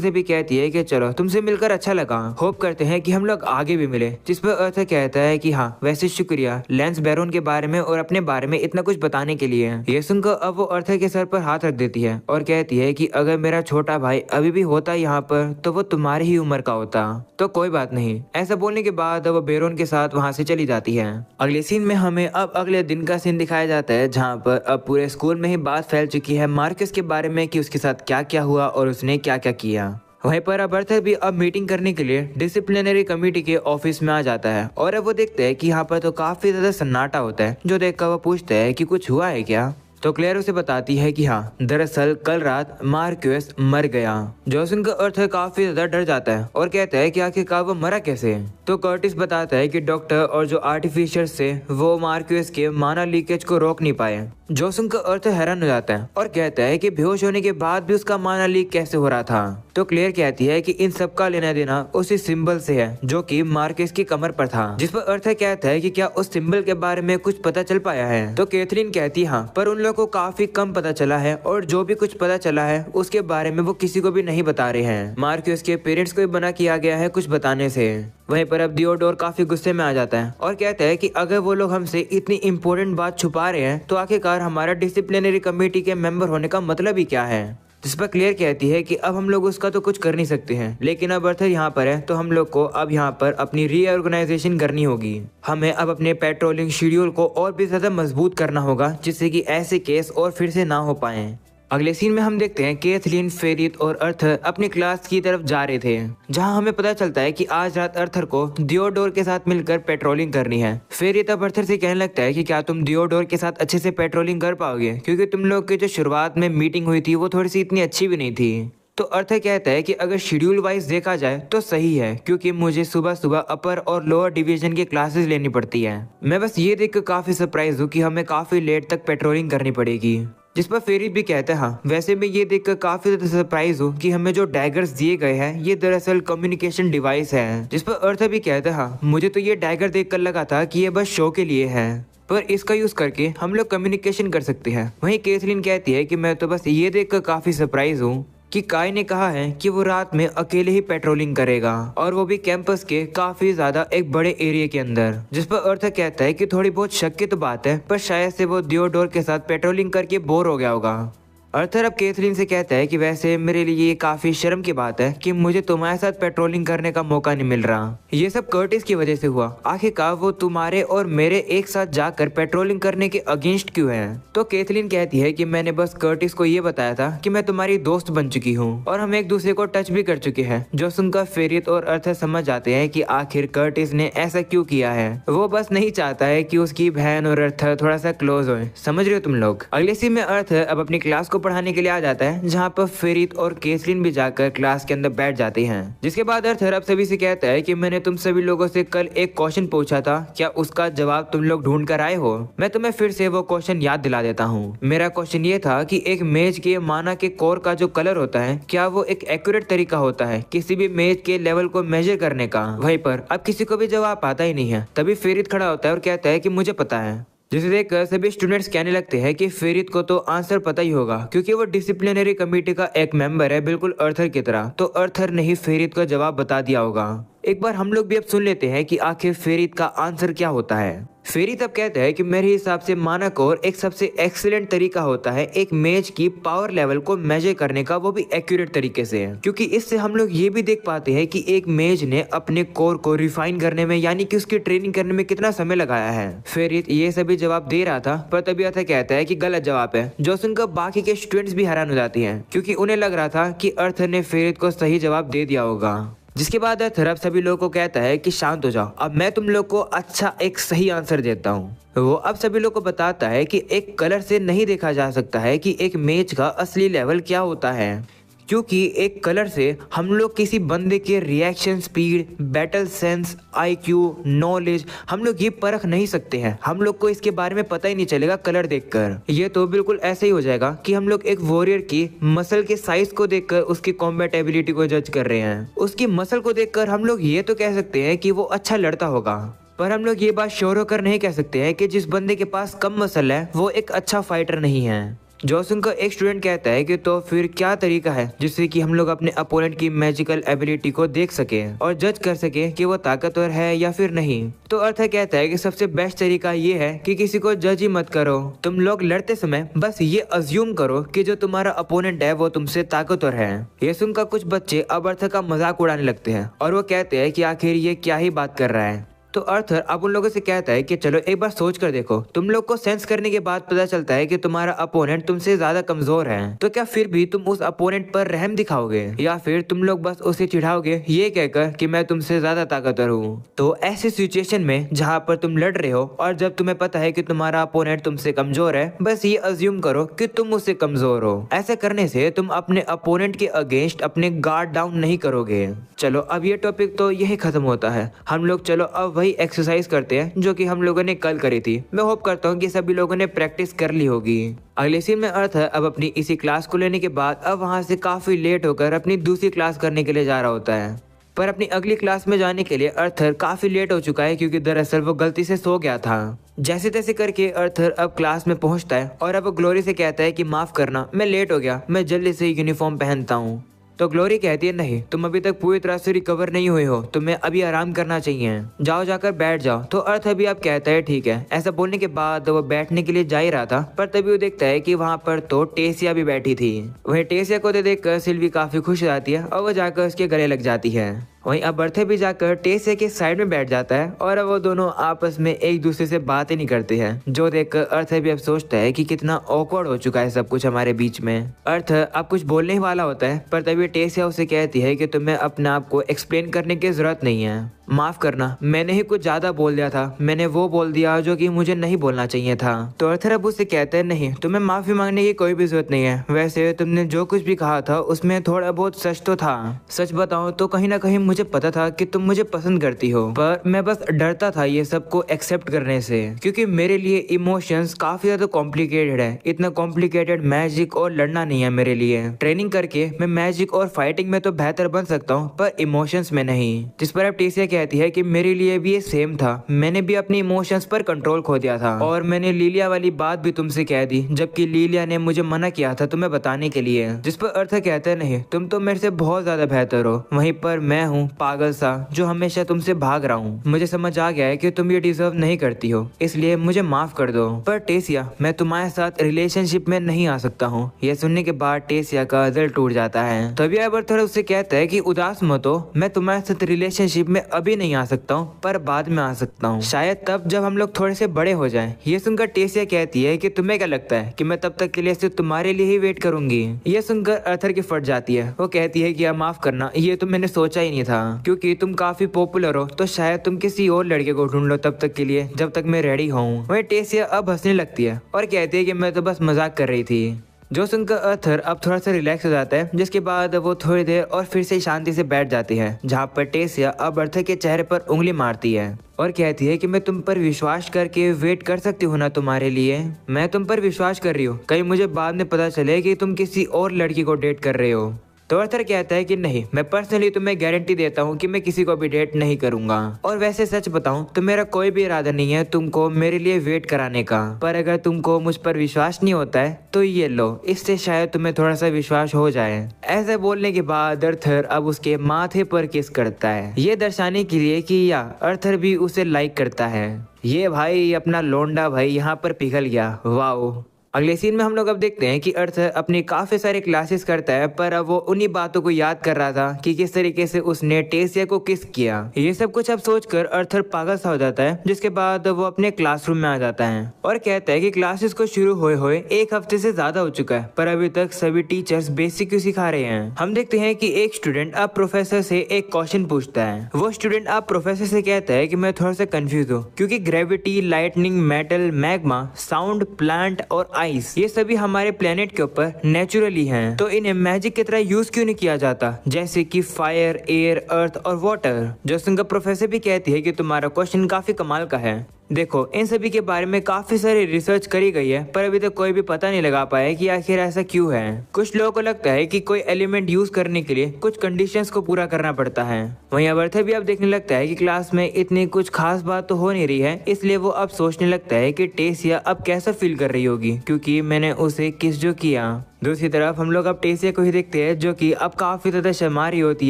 से भी कहती है कि चलो तुमसे मिलकर अच्छा लगा, होप करते हैं कि हम लोग आगे भी मिले। जिस पर अर्थर कहता है कि हाँ वैसे शुक्रिया लेंस बैरोन के बारे में और अपने बारे में इतना कुछ बताने के लिए। ये सुनकर अब वो अर्थर के सर पर हाथ रख देती है और कहती है कि अगर मेरा छोटा भाई अभी भी होता यहाँ पर तो वो तुम्हारी ही उम्र का होता, तो कोई बात नहीं। ऐसा बोलने के बाद वो बैरोन के साथ वहाँ से चली जाती है। अगले सीन में हमें अब अगले दिन का सीन दिखाया जाता है, जहाँ पर अब पूरे स्कूल में ही बात फैल चुकी है मार्कस के बारे में कि उसके साथ क्या क्या हुआ और उसने क्या क्या किया। वहीं पर अब अर्थर भी अब मीटिंग करने के लिए डिसिप्लिनरी कमेटी के ऑफिस में आ जाता है और अब वो देखते हैं कि यहाँ पर तो काफी ज्यादा सन्नाटा होता है, जो देखकर वो पूछता है कि कुछ हुआ है क्या। तो क्लेयर उसे बताती है कि हाँ दरअसल कल रात मार्क्यूस मर गया। जोसन का अर्थर काफी ज्यादा डर जाता है और कहता है कि आखिरकार वो मरा कैसे। तो कर्टिस बताता है कि डॉक्टर और जो आर्टिफिशियल्स थे वो मार्क्यूस के माना लीकेज को रोक नहीं पाए। जोसन का अर्थर हैरान हो जाता है और कहता है कि बेहोश होने के बाद भी उसका माना लीक कैसे हो रहा था। तो क्लेयर कहती है कि इन सब का लेना देना उसी सिंबल से है जो कि मार्क्यूस की कमर पर था। जिस पर अर्थर कहता है कि क्या उस सिंबल के बारे में कुछ पता चल पाया है। तो कैथरीन कहती है हाँ, पर उन लोगों को काफी कम पता चला है और जो भी कुछ पता चला है उसके बारे में वो किसी को भी नहीं बता रहे हैं। मार्क्यूस के पेरेंट्स को भी मना किया गया है कुछ बताने से। वहीं पर अब थियोडोर काफी गुस्से में आ जाता है और कहता है कि अगर वो लोग हमसे इतनी इम्पोर्टेंट बात छुपा रहे हैं तो आखिरकार हमारा डिसिप्लिनरी कमेटी के मेंबर होने का मतलब ही क्या है। जिस पर क्लियर कहती है कि अब हम लोग उसका तो कुछ कर नहीं सकते हैं, लेकिन अब अर्थर यहाँ पर है तो हम लोग को अब यहाँ पर अपनी रीऑर्गेनाइजेशन करनी होगी। हमें अब अपने पेट्रोलिंग शेड्यूल को और भी ज्यादा मजबूत करना होगा जिससे कि ऐसे केस और फिर से ना हो पाए। अगले सीन में हम देखते हैं कैथलीन, फेरित और अर्थर अपनी क्लास की तरफ जा रहे थे, जहां हमें पता चलता है कि आज रात अर्थर को थियोडोर के साथ मिलकर पेट्रोलिंग करनी है। फेरित अब अर्थर से कहने लगता है कि क्या तुम थियोडोर के साथ अच्छे से पेट्रोलिंग कर पाओगे, क्योंकि तुम लोग की जो शुरुआत में मीटिंग हुई थी वो थोड़ी सी इतनी अच्छी भी नहीं थी। तो अर्थर कहता है कि अगर शेड्यूल वाइज देखा जाए तो सही है, क्योंकि मुझे सुबह सुबह अपर और लोअर डिवीजन की क्लासेस लेनी पड़ती है। मैं बस ये देखकर काफी सरप्राइज हूँ कि हमें काफी लेट तक पेट्रोलिंग करनी पड़ेगी। जिस पर फेरित भी कहता है हाँ, वैसे मैं ये देखकर काफी ज्यादा सरप्राइज हूँ कि हमें जो डैगर्स दिए गए हैं ये दरअसल कम्युनिकेशन डिवाइस है। जिस पर अर्थर भी कहता है हाँ, मुझे तो ये डैगर देखकर लगा था कि ये बस शो के लिए है, पर इसका यूज करके हम लोग कम्युनिकेशन कर सकते हैं। वहीं कैथलीन कहती है कि मैं तो बस ये देखकर काफी सरप्राइज हूँ कि काई ने कहा है कि वो रात में अकेले ही पेट्रोलिंग करेगा, और वो भी कैंपस के काफी ज्यादा एक बड़े एरिया के अंदर। जिस पर अर्थर कहता है कि थोड़ी बहुत शक की तो बात है, पर शायद से वो थियोडोर के साथ पेट्रोलिंग करके बोर हो गया होगा। अर्थर अब केथरीन से कहता है कि वैसे मेरे लिए ये काफी शर्म की बात है कि मुझे तुम्हारे साथ पेट्रोलिंग करने का मौका नहीं मिल रहा। ये सब कर्टिस की वजह से हुआ। आखिरकार वो तुम्हारे और मेरे एक साथ जाकर पेट्रोलिंग करने के अगेंस्ट क्यों है? तो केथरीन कहती है कि मैंने बस कर्टिस को ये बताया था कि मैं तुम्हारी दोस्त बन चुकी हूँ और हम एक दूसरे को टच भी कर चुके हैं। जो सुनकर फेरित और अर्थर समझ जाते हैं कि आखिर कर्टिस ने ऐसा क्यों किया है। वो बस नहीं चाहता है कि उसकी बहन और अर्थर थोड़ा सा क्लोज हो। समझ रहे हो तुम लोग? अगले सीन में अर्थर अब अपनी क्लास को पढ़ाने के लिए आ जाता है, जहाँ पर फेरित और केथरीन भी जाकर क्लास के अंदर बैठ जाते हैं। जिसके बाद अर्थर अब सभी से कहता है कि मैंने तुम सभी लोगों से कल एक क्वेश्चन पूछा था, क्या उसका जवाब तुम लोग ढूंढ कर आए हो? मैं तुम्हें फिर से वो क्वेश्चन याद दिला देता हूँ। मेरा क्वेश्चन ये था कि एक मेज के माना के कोर का जो कलर होता है, क्या वो एक एक्यूरेट तरीका होता है किसी भी मेज के लेवल को मेजर करने का? वहीं पर अब किसी को भी जवाब आता ही नहीं है। तभी फेरित खड़ा होता है और कहता है कि मुझे पता है। जिसे देखकर सभी स्टूडेंट्स कहने लगते हैं कि फेरित को तो आंसर पता ही होगा, क्योंकि वो डिसिप्लिनरी कमेटी का एक मेंबर है, बिल्कुल अर्थर की तरह। तो अर्थर ने ही फेरित का जवाब बता दिया होगा। एक बार हम लोग भी अब सुन लेते हैं कि आखिर फेरित का आंसर क्या होता है। फेरित अब कहता है कि मेरे हिसाब से माना कोर एक सबसे एक्सीलेंट तरीका होता है एक मेज की पावर लेवल को मेजर करने का, वो भी एक्यूरेट तरीके से, क्योंकि इससे हम लोग ये भी देख पाते हैं कि एक मेज ने अपने कोर को रिफाइन करने में, यानी कि उसकी ट्रेनिंग करने में कितना समय लगाया है। फेरित ये सभी जवाब दे रहा था, पर तभी अर्थर कहता है कि गलत जवाब है, जो सुनकर बाकी के स्टूडेंट्स भी हैरान हो जाती हैं, क्योंकि उन्हें लग रहा था कि अर्थर ने फेरित को सही जवाब दे दिया होगा। जिसके बाद अर्थर अब सभी लोगों को कहता है कि शांत हो जाओ, अब मैं तुम लोग को अच्छा एक सही आंसर देता हूँ। वो अब सभी लोग को बताता है कि एक कलर से नहीं देखा जा सकता है कि एक मेज का असली लेवल क्या होता है, क्योंकि एक कलर से हम लोग किसी बंदे के reaction speed, battle sense, IQ, knowledge, हम लोग ये परख नहीं सकते हैं। हम लोग को इसके बारे में पता ही नहीं चलेगा कलर देखकर। ये तो बिल्कुल ऐसे ही हो जाएगा कि हम लोग एक वॉरियर की मसल के साइज को देखकर उसकी कॉम्बैट एबिलिटी को जज कर रहे हैं। उसकी मसल को देखकर हम लोग ये तो कह सकते हैं कि वो अच्छा लड़ता होगा, पर हम लोग ये बात श्योर होकर नहीं कह सकते हैं कि जिस बंदे के पास कम मसल है वो एक अच्छा फाइटर नहीं है। जो सुनकर एक स्टूडेंट कहता है कि तो फिर क्या तरीका है जिससे कि हम लोग अपने अपोनेंट की मैजिकल एबिलिटी को देख सके और जज कर सके कि वो ताकतवर है या फिर नहीं? तो अर्थर कहता है कि सबसे बेस्ट तरीका ये है कि किसी को जज ही मत करो। तुम लोग लड़ते समय बस ये अज्यूम करो कि जो तुम्हारा अपोनेंट है वो तुमसे ताकतवर है। ये सुनकर कुछ बच्चे अब अर्थर का मजाक उड़ाने लगते हैं और वो कहते हैं कि आखिर ये क्या ही बात कर रहा है। तो अर्थर अब उन लोगों से कहता है कि चलो एक बार सोच कर देखो, तुम लोग को सेंस करने के बाद पता चलता है कि तुम्हारा अपोनेंट तुमसे ज्यादा कमजोर है, तो क्या फिर भी तुम उस अपोनेंट पर रहम दिखाओगे या फिर तुम लोग बस उसे चिढ़ाओगे ये कहकर कि मैं तुमसे ज्यादा ताकतवर हूँ? तो ऐसी सिचुएशन में जहाँ पर तुम लड़ रहे हो और जब तुम्हें पता है कि तुम्हारा अपोनेंट तुमसे कमजोर है, बस ये अज्यूम करो कि तुम उससे कमजोर हो। ऐसा करने से तुम अपने अपोनेंट के अगेंस्ट अपने गार्ड डाउन नहीं करोगे। चलो अब ये टॉपिक तो यही खत्म होता है। हम लोग चलो अब वही एक्सरसाइज करते हैं जो कि हम लोगों ने कल करी थी। मैं होप करता हूँ कि सभी लोगों ने प्रैक्टिस कर ली होगी। अगले सीन में अर्थर अब अपनी इसी क्लास को लेने के बाद अब वहाँ से काफी लेट होकर अपनी दूसरी क्लास करने के लिए जा रहा होता है, पर अपनी अगली क्लास में जाने के लिए अर्थर काफी लेट हो चुका है, क्योंकि दरअसल वो गलती से सो गया था। जैसे तैसे करके अर्थर अब क्लास में पहुंचता है और अब ग्लोरी से कहता है कि माफ करना, मैं लेट हो गया, मैं जल्दी से यूनिफॉर्म पहनता हूँ। तो ग्लोरी कहती है नहीं, तुम अभी तक पूरी तरह से रिकवर नहीं हुए हो, तुम्हें अभी आराम करना चाहिए, जाओ जाकर बैठ जाओ। तो अर्थर भी अब कहता है ठीक है। ऐसा बोलने के बाद वो बैठने के लिए जा ही रहा था, पर तभी वो देखता है कि वहाँ पर तो टेसिया भी बैठी थी। वहीं टेसिया को देखकर सिल्वी काफी खुश हो जाती है और वो जाकर उसके गले लग जाती है। वहीं अब अर्थर भी जाकर टेसिया के साइड में बैठ जाता है और अब वो दोनों आपस में एक दूसरे से बात ही नहीं करते हैं, जो देखकर अर्थर भी अब सोचता है कि कितना ऑकवर्ड हो चुका है सब कुछ हमारे बीच में। अर्थर अब कुछ बोलने ही वाला होता है, पर तभी टेसिया उसे कहती है कि तुम्हें अपने आप को एक्सप्लेन करने की जरूरत नहीं है, माफ करना, मैंने ही कुछ ज्यादा बोल दिया था, मैंने वो बोल दिया जो कि मुझे नहीं बोलना चाहिए था। तो अर्थर अब उससे कहते हैं नहीं, तुम्हें माफी मांगने की कोई भी जरूरत नहीं है, वैसे तुमने जो कुछ भी कहा था उसमें थोड़ा बहुत सच तो था। सच बताऊं तो कहीं ना कहीं मुझे पता था कि तुम मुझे पसंद करती हो, पर मैं बस डरता था ये सबको एक्सेप्ट करने से, क्योंकि मेरे लिए इमोशंस काफी ज्यादा कॉम्प्लिकेटेड है। इतना कॉम्प्लिकेटेड मैजिक और लड़ना नहीं है मेरे लिए। ट्रेनिंग करके मैं मैजिक और फाइटिंग में तो बेहतर बन सकता हूँ, पर इमोशंस में नहीं। जिस पर अब टेसिया कहती है कि मेरे लिए भी ये सेम था, मैंने भी अपने इमोशंस पर कंट्रोल खो दिया था और मैंने लीलिया वाली बात भी तुमसे कह दी, जबकि लीलिया ने मुझे मना किया था तुम्हें बताने के लिए। जिस पर अर्थर कहता है नहीं, तुम तो मेरे से बहुत ज्यादा बेहतर हो, वहीं पर मैं हूँ हूँ पागल सा जो हमेशा तुमसे भाग रहा हूँ। मुझे समझ आ गया है कि तुम ये डिजर्व नहीं करती हो, इसलिए मुझे माफ कर दो। पर टेसिया, मैं तुम्हारे साथ रिलेशनशिप में नहीं आ सकता हूँ। यह सुनने के बाद टेसिया का दिल टूट जाता है। तभी आर्थर उससे कहता है कि उदास मत हो, मैं तुम्हारे साथ रिलेशनशिप में अभी नहीं आ सकता हूँ, पर बाद में आ सकता हूँ, शायद तब जब हम लोग थोड़े से बड़े हो जाएं। ये सुनकर टेसिया कहती है कि तुम्हें क्या लगता है कि मैं तब तक के लिए सिर्फ तुम्हारे लिए ही वेट करूंगी। ये सुनकर आर्थर की फट जाती है। वो कहती है कि माफ करना, ये तो मैंने सोचा ही नहीं था, क्योंकि तुम काफी पॉपुलर हो तो शायद तुम किसी और लड़के को ढूंढ लो तब तक के लिए जब तक मैं रेडी हूँ। वही टेसिया अब हंसने लगती है और कहती है कि मैं तो बस मजाक कर रही थी। जो सुनकर आर्थर अब थोड़ा सा रिलैक्स हो जाता है, जिसके बाद वो थोड़ी देर और फिर से शांति से बैठ जाती है, जहाँ पर टेसिया अब आर्थर के चेहरे पर उंगली मारती है और कहती है कि मैं तुम पर विश्वास करके वेट कर सकती हूँ ना तुम्हारे लिए। मैं तुम पर विश्वास कर रही हूँ, कहीं मुझे बाद में पता चले कि तुम किसी और लड़की को डेट कर रहे हो। तो आर्थर कहता है कि नहीं, मैं पर्सनली तुम्हें गारंटी देता हूँ कि मैं किसी को भी डेट नहीं करूंगा। और वैसे सच बताऊं तो मेरा कोई भी इरादा नहीं है तुमको मेरे लिए वेट कराने का, पर अगर तुमको मुझ पर विश्वास नहीं होता है तो ये लो, इससे शायद तुम्हें थोड़ा सा विश्वास हो जाए। ऐसे बोलने के बाद आर्थर अब उसके माथे पर किस करता है, ये दर्शाने के लिए कि या आर्थर भी उसे लाइक करता है। ये भाई अपना लोंडा भाई यहाँ पर पिघल गया। वाओ। अगले सीन में हम लोग अब देखते हैं कि आर्थर अपनी काफी सारे क्लासेस करता है, पर अब वो उन्हीं बातों को याद कर रहा था कि किस तरीके से उसने टेसिया को किस किया। ये सब कुछ अब सोचकर आर्थर पागल सा हो जाता है, जिसके बाद वो अपने क्लासरूम में आ जाता है और कहता है कि क्लासेस को शुरू हुए 1 हफ्ते से ज्यादा हो चुका है, पर अभी तक सभी टीचर्स बेसिक क्यों सिखा रहे हैं। हम देखते हैं कि एक स्टूडेंट अब प्रोफेसर से एक क्वेश्चन पूछता है। वो स्टूडेंट अब प्रोफेसर से कहता है कि मैं थोड़ा सा कंफ्यूज हूँ, क्योंकि gravity, lightning, metal, magma, sound, plant और आइस, ये सभी हमारे प्लेनेट के ऊपर नेचुरली हैं, तो इन्हें मैजिक की तरह यूज क्यों नहीं किया जाता, जैसे कि फायर, एयर, अर्थ और वाटर। जो सुनकर प्रोफेसर भी कहती है कि तुम्हारा क्वेश्चन काफी कमाल का है। देखो, इन सभी के बारे में काफी सारी रिसर्च करी गई है, पर अभी तक कोई भी पता नहीं लगा पाया कि आखिर ऐसा क्यों है। कुछ लोगों को लगता है कि कोई एलिमेंट यूज करने के लिए कुछ कंडीशंस को पूरा करना पड़ता है। वहीं आर्थर भी अब देखने लगता है कि क्लास में इतनी कुछ खास बात तो हो नहीं रही है, इसलिए वो अब सोचने लगता है कि टेसिया अब कैसा फील कर रही होगी, क्योंकि मैंने उसे किस जो किया। दूसरी तरफ हम लोग अब टेसिया को ही देखते हैं, जो कि अब काफी ज्यादा शर्मा रही होती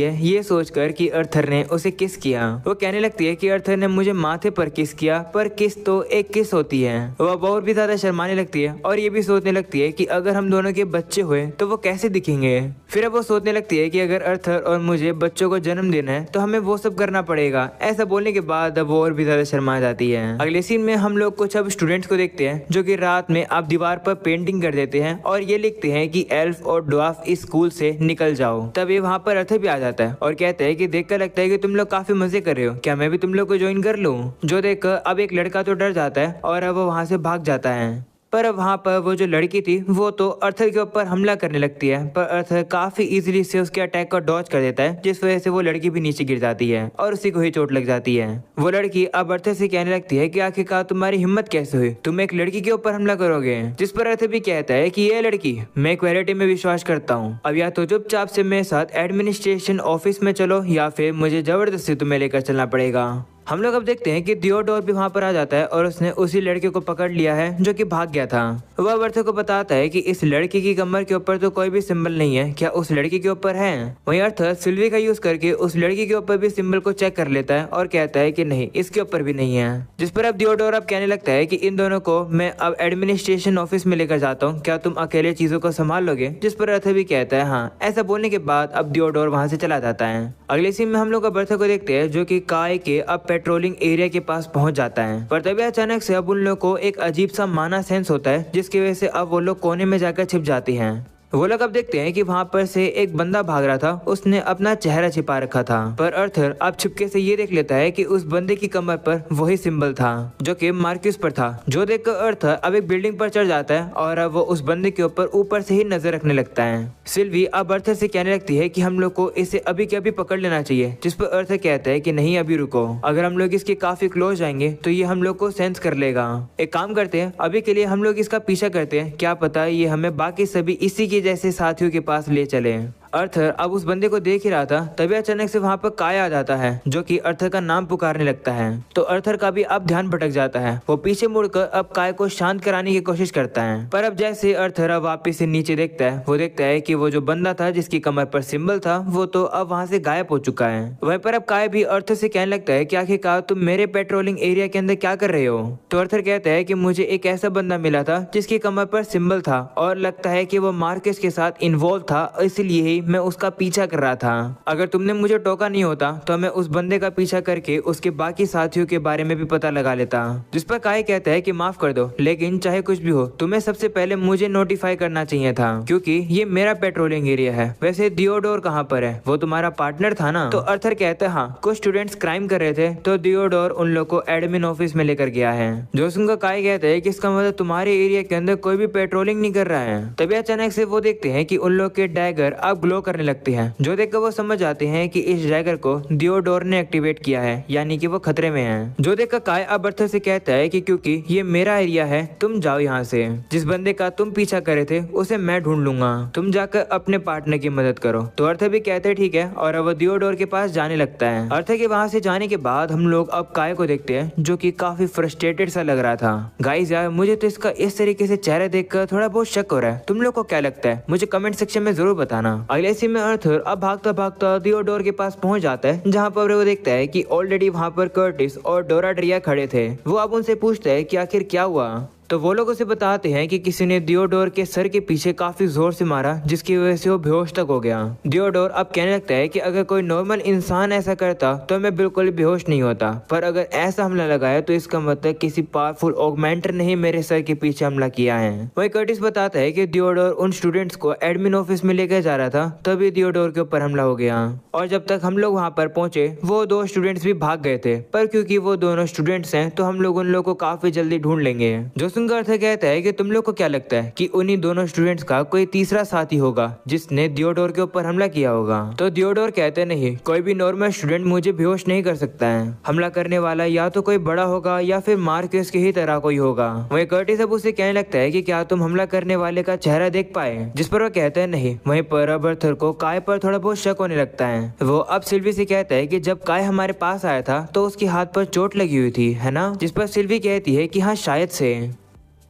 है ये सोचकर कि आर्थर ने उसे किस किया। वो कहने लगती है कि आर्थर ने मुझे माथे पर किस किया, पर किस तो एक किस होती है। वो और भी ज्यादा शर्माने लगती है और ये भी सोचने लगती है कि अगर हम दोनों के बच्चे हुए तो वो कैसे दिखेंगे। फिर अब वो सोचने लगती है कि अगर आर्थर और मुझे बच्चों को जन्म देना है तो हमें वो सब करना पड़ेगा। ऐसा बोलने के बाद अब वो और भी ज्यादा शर्मा जाती है। अगले सीन में हम लोग कुछ अब स्टूडेंट्स को देखते हैं, जो कि रात में आप दीवार पर पेंटिंग कर देते हैं और ये लिखते हैं कि एल्फ और ड्वार्फ इस स्कूल से निकल जाओ। तभी वहाँ पर आर्थर भी आ जाता है और कहता है कि देखकर लगता है कि तुम लोग काफी मजे कर रहे हो, क्या मैं भी तुम लोग को ज्वाइन कर लूं। जो देखकर अब एक लड़का तो डर जाता है और अब वो वहाँ से भाग जाता है। पर अब वहाँ पर वो जो लड़की थी वो तो आर्थर के ऊपर हमला करने लगती है, पर आर्थर काफी इजीली से उसके अटैक को डॉज कर देता है, जिस वजह से वो लड़की भी नीचे गिर जाती है और उसी को ही चोट लग जाती है। वो लड़की अब आर्थर से कहने लगती है कि आखिरकार तुम्हारी हिम्मत कैसे हुई, तुम एक लड़की के ऊपर हमला करोगे। जिस पर आर्थर भी कहता है कि ये लड़की, मैं इक्वालिटी में विश्वास करता हूँ, अब या तो चुपचाप से मेरे साथ एडमिनिस्ट्रेशन ऑफिस में चलो या फिर मुझे जबरदस्ती तुम्हें लेकर चलना पड़ेगा। हम लोग अब देखते हैं कि थियोडोर भी वहाँ पर आ जाता है और उसने उसी लड़के को पकड़ लिया है जो कि भाग गया था। वह आर्थर को बताता है कि इस लड़की की कमर के ऊपर तो कोई भी सिंबल नहीं है, क्या उस लड़की के ऊपर है। वहीं आर्थर सिल्वी का यूज करके उस लड़की के ऊपर भी सिंबल को चेक कर लेता है और कहता है कि नहीं, इसके ऊपर भी नहीं है। जिस पर अब थियोडोर अब कहने लगता है कि इन दोनों को मैं अब एडमिनिस्ट्रेशन ऑफिस में लेकर जाता हूँ, क्या तुम अकेले चीजों को संभाल लोगे। जिस पर आर्थर भी कहता है हाँ। ऐसा बोलने के बाद अब थियोडोर वहाँ से चला जाता है। अगले सीन में हम लोग अब आर्थर को देखते हैं, जो कि काय के अब पेट्रोलिंग एरिया के पास पहुंच जाता है। पर तभी अचानक से अब उन लोगों को एक अजीब सा माना सेंस होता है, जिसकी वजह से अब वो लोग कोने में जाकर छिप जाते हैं। वो लोग अब देखते हैं कि वहाँ पर से एक बंदा भाग रहा था, उसने अपना चेहरा छिपा रखा था। पर आर्थर अब छिपके से ये देख लेता है कि उस बंदे की कमर पर वही सिंबल था जो कि मार्क्यूस पर था। जो देखकर आर्थर अब एक बिल्डिंग पर चढ़ जाता है और अब वो उस बंदे के ऊपर से ही नजर रखने लगता है। सिल्वी अब आर्थर से कहने लगती है कि हम लोग को इसे अभी के अभी पकड़ लेना चाहिए। जिस पर आर्थर कहता है कि नहीं, अभी रुको, अगर हम लोग इसके काफी क्लोज जाएंगे तो ये हम लोग को सेंस कर लेगा। एक काम करते हैं, अभी के लिए हम लोग इसका पीछा करते हैं, क्या पता ये हमें बाकी सभी इसी के जैसे साथियों के पास ले चले। अर्थर अब उस बंदे को देख ही रहा था, तभी अचानक से वहाँ पर काय आ जाता है जो कि अर्थर का नाम पुकारने लगता है। तो अर्थर का भी अब ध्यान भटक जाता है। वो पीछे मुड़कर अब काय को शांत कराने की कोशिश करता है, पर अब जैसे अर्थर अब वापिस से नीचे देखता है, वो देखता है कि वो जो बंदा था जिसकी कमर पर सिंबल था वो तो अब वहाँ से गायब हो चुका है। वहीं पर अब काय भी अर्थर से कहने लगता है कि आखिरकार तुम मेरे पेट्रोलिंग एरिया के अंदर क्या कर रहे हो। तो अर्थर कहता है कि मुझे एक ऐसा बंदा मिला था जिसकी कमर पर सिंबल था और लगता है कि वो मार्कस के साथ इन्वॉल्व था, इसलिए ही मैं उसका पीछा कर रहा था। अगर तुमने मुझे टोका नहीं होता तो मैं उस बंदे का पीछा करके उसके बाकी साथियों के बारे में भी पता लगा लेता। जिस पर काय कहता है कि माफ कर दो, लेकिन चाहे कुछ भी हो तुम्हें सबसे पहले मुझे नोटिफाई करना चाहिए था, क्योंकि ये मेरा पेट्रोलिंग एरिया है। वैसे दियोडोर कहाँ पर है, वो तुम्हारा पार्टनर था ना। तो अर्थर कहता है हाँ, कुछ स्टूडेंट्स क्राइम कर रहे थे तो दियोडोर उन लोग को एडमिन ऑफिस में लेकर गया है। जो सुनकर काय कहता है कि इसका मतलब तुम्हारे एरिया के अंदर कोई भी पेट्रोलिंग नहीं कर रहा है। तभी अचानक से वो देखते हैं कि उन लोग के डैगर अब ग्लो करने लगते हैं। जो देखकर वो समझ जाते हैं कि इस डैगर को दियोडोर ने एक्टिवेट किया है, यानी कि वो खतरे में है। जो देखकर काय अब अर्थर से कहता है कि क्योंकि ये मेरा एरिया है तुम जाओ यहाँ से। जिस बंदे का तुम पीछा कर रहे थे उसे मैं ढूंढ लूंगा, तुम जाकर अपने पार्टनर की मदद करो। तो अर्थर भी कहते हैं ठीक है, और अब दियोडोर के पास जाने लगता है। अर्थर के वहां से जाने के बाद हम लोग अब काय को देखते हैं जो कि काफी फ्रस्ट्रेटेड सा लग रहा था। गाइस यार, मुझे तो इसका इस तरीके से चेहरा देखकर थोड़ा बहुत शक हो रहा है। तुम लोग को क्या लगता है मुझे कमेंट सेक्शन में जरूर बताना। अगले सीन में अर्थर अब भागता भागता दियोडोर के पास पहुंच जाता है, जहां पर वो देखता है कि ऑलरेडी वहां पर कर्टिस और डोराड्रिया खड़े थे। वो अब उनसे पूछता है कि आखिर क्या हुआ। तो वो लोग उसे बताते हैं कि किसी ने दियोडोर के सर के पीछे काफी जोर से मारा, जिसकी वजह से वो बेहोश तक हो गया। दियोडोर अब कहने लगता है कि अगर कोई नॉर्मल इंसान ऐसा करता तो मैं बिल्कुल बेहोश नहीं होता, पर अगर ऐसा हमला लगाया तो इसका मतलब किसी पावरफुल ऑगमेंटर ने ही मेरे सर के पीछे हमला किया है। वही कर्टिस बताता है कि दियोडोर उन स्टूडेंट्स को एडमिन ऑफिस में लेकर जा रहा था, तभी दियोडोर के ऊपर हमला हो गया। और जब तक हम लोग वहाँ पर पहुंचे वो दो स्टूडेंट्स भी भाग गए थे, पर क्योंकि वो दोनों स्टूडेंट्स हैं तो हम लोग उन लोग को काफी जल्दी ढूंढ लेंगे। जो सुनकर अर्थर कहता है कि तुम लोग को क्या लगता है कि उन्हीं दोनों स्टूडेंट्स का कोई तीसरा साथी होगा जिसने दियोडोर के ऊपर हमला किया होगा। तो दियोडोर कहते हैं नहीं, कोई भी नॉर्मल स्टूडेंट मुझे बेहोश नहीं कर सकता है। हमला करने वाला या तो कोई बड़ा होगा या फिर मार्कस के ही तरह कोई होगा। वहीं कर्टिस अब उसे कहने लगता है कि क्या तुम हमला करने वाले का चेहरा देख पाए, जिस पर वो कहते हैं नहीं। वहीं पर अब अर्थर को काय पर थोड़ा बहुत शक होने लगता है। वो अब सिल्वी से कहता है कि जब काय हमारे पास आया था तो उसके हाथ पर चोट लगी हुई थी, है ना। जिस पर सिल्वी कहती है कि हाँ शायद से।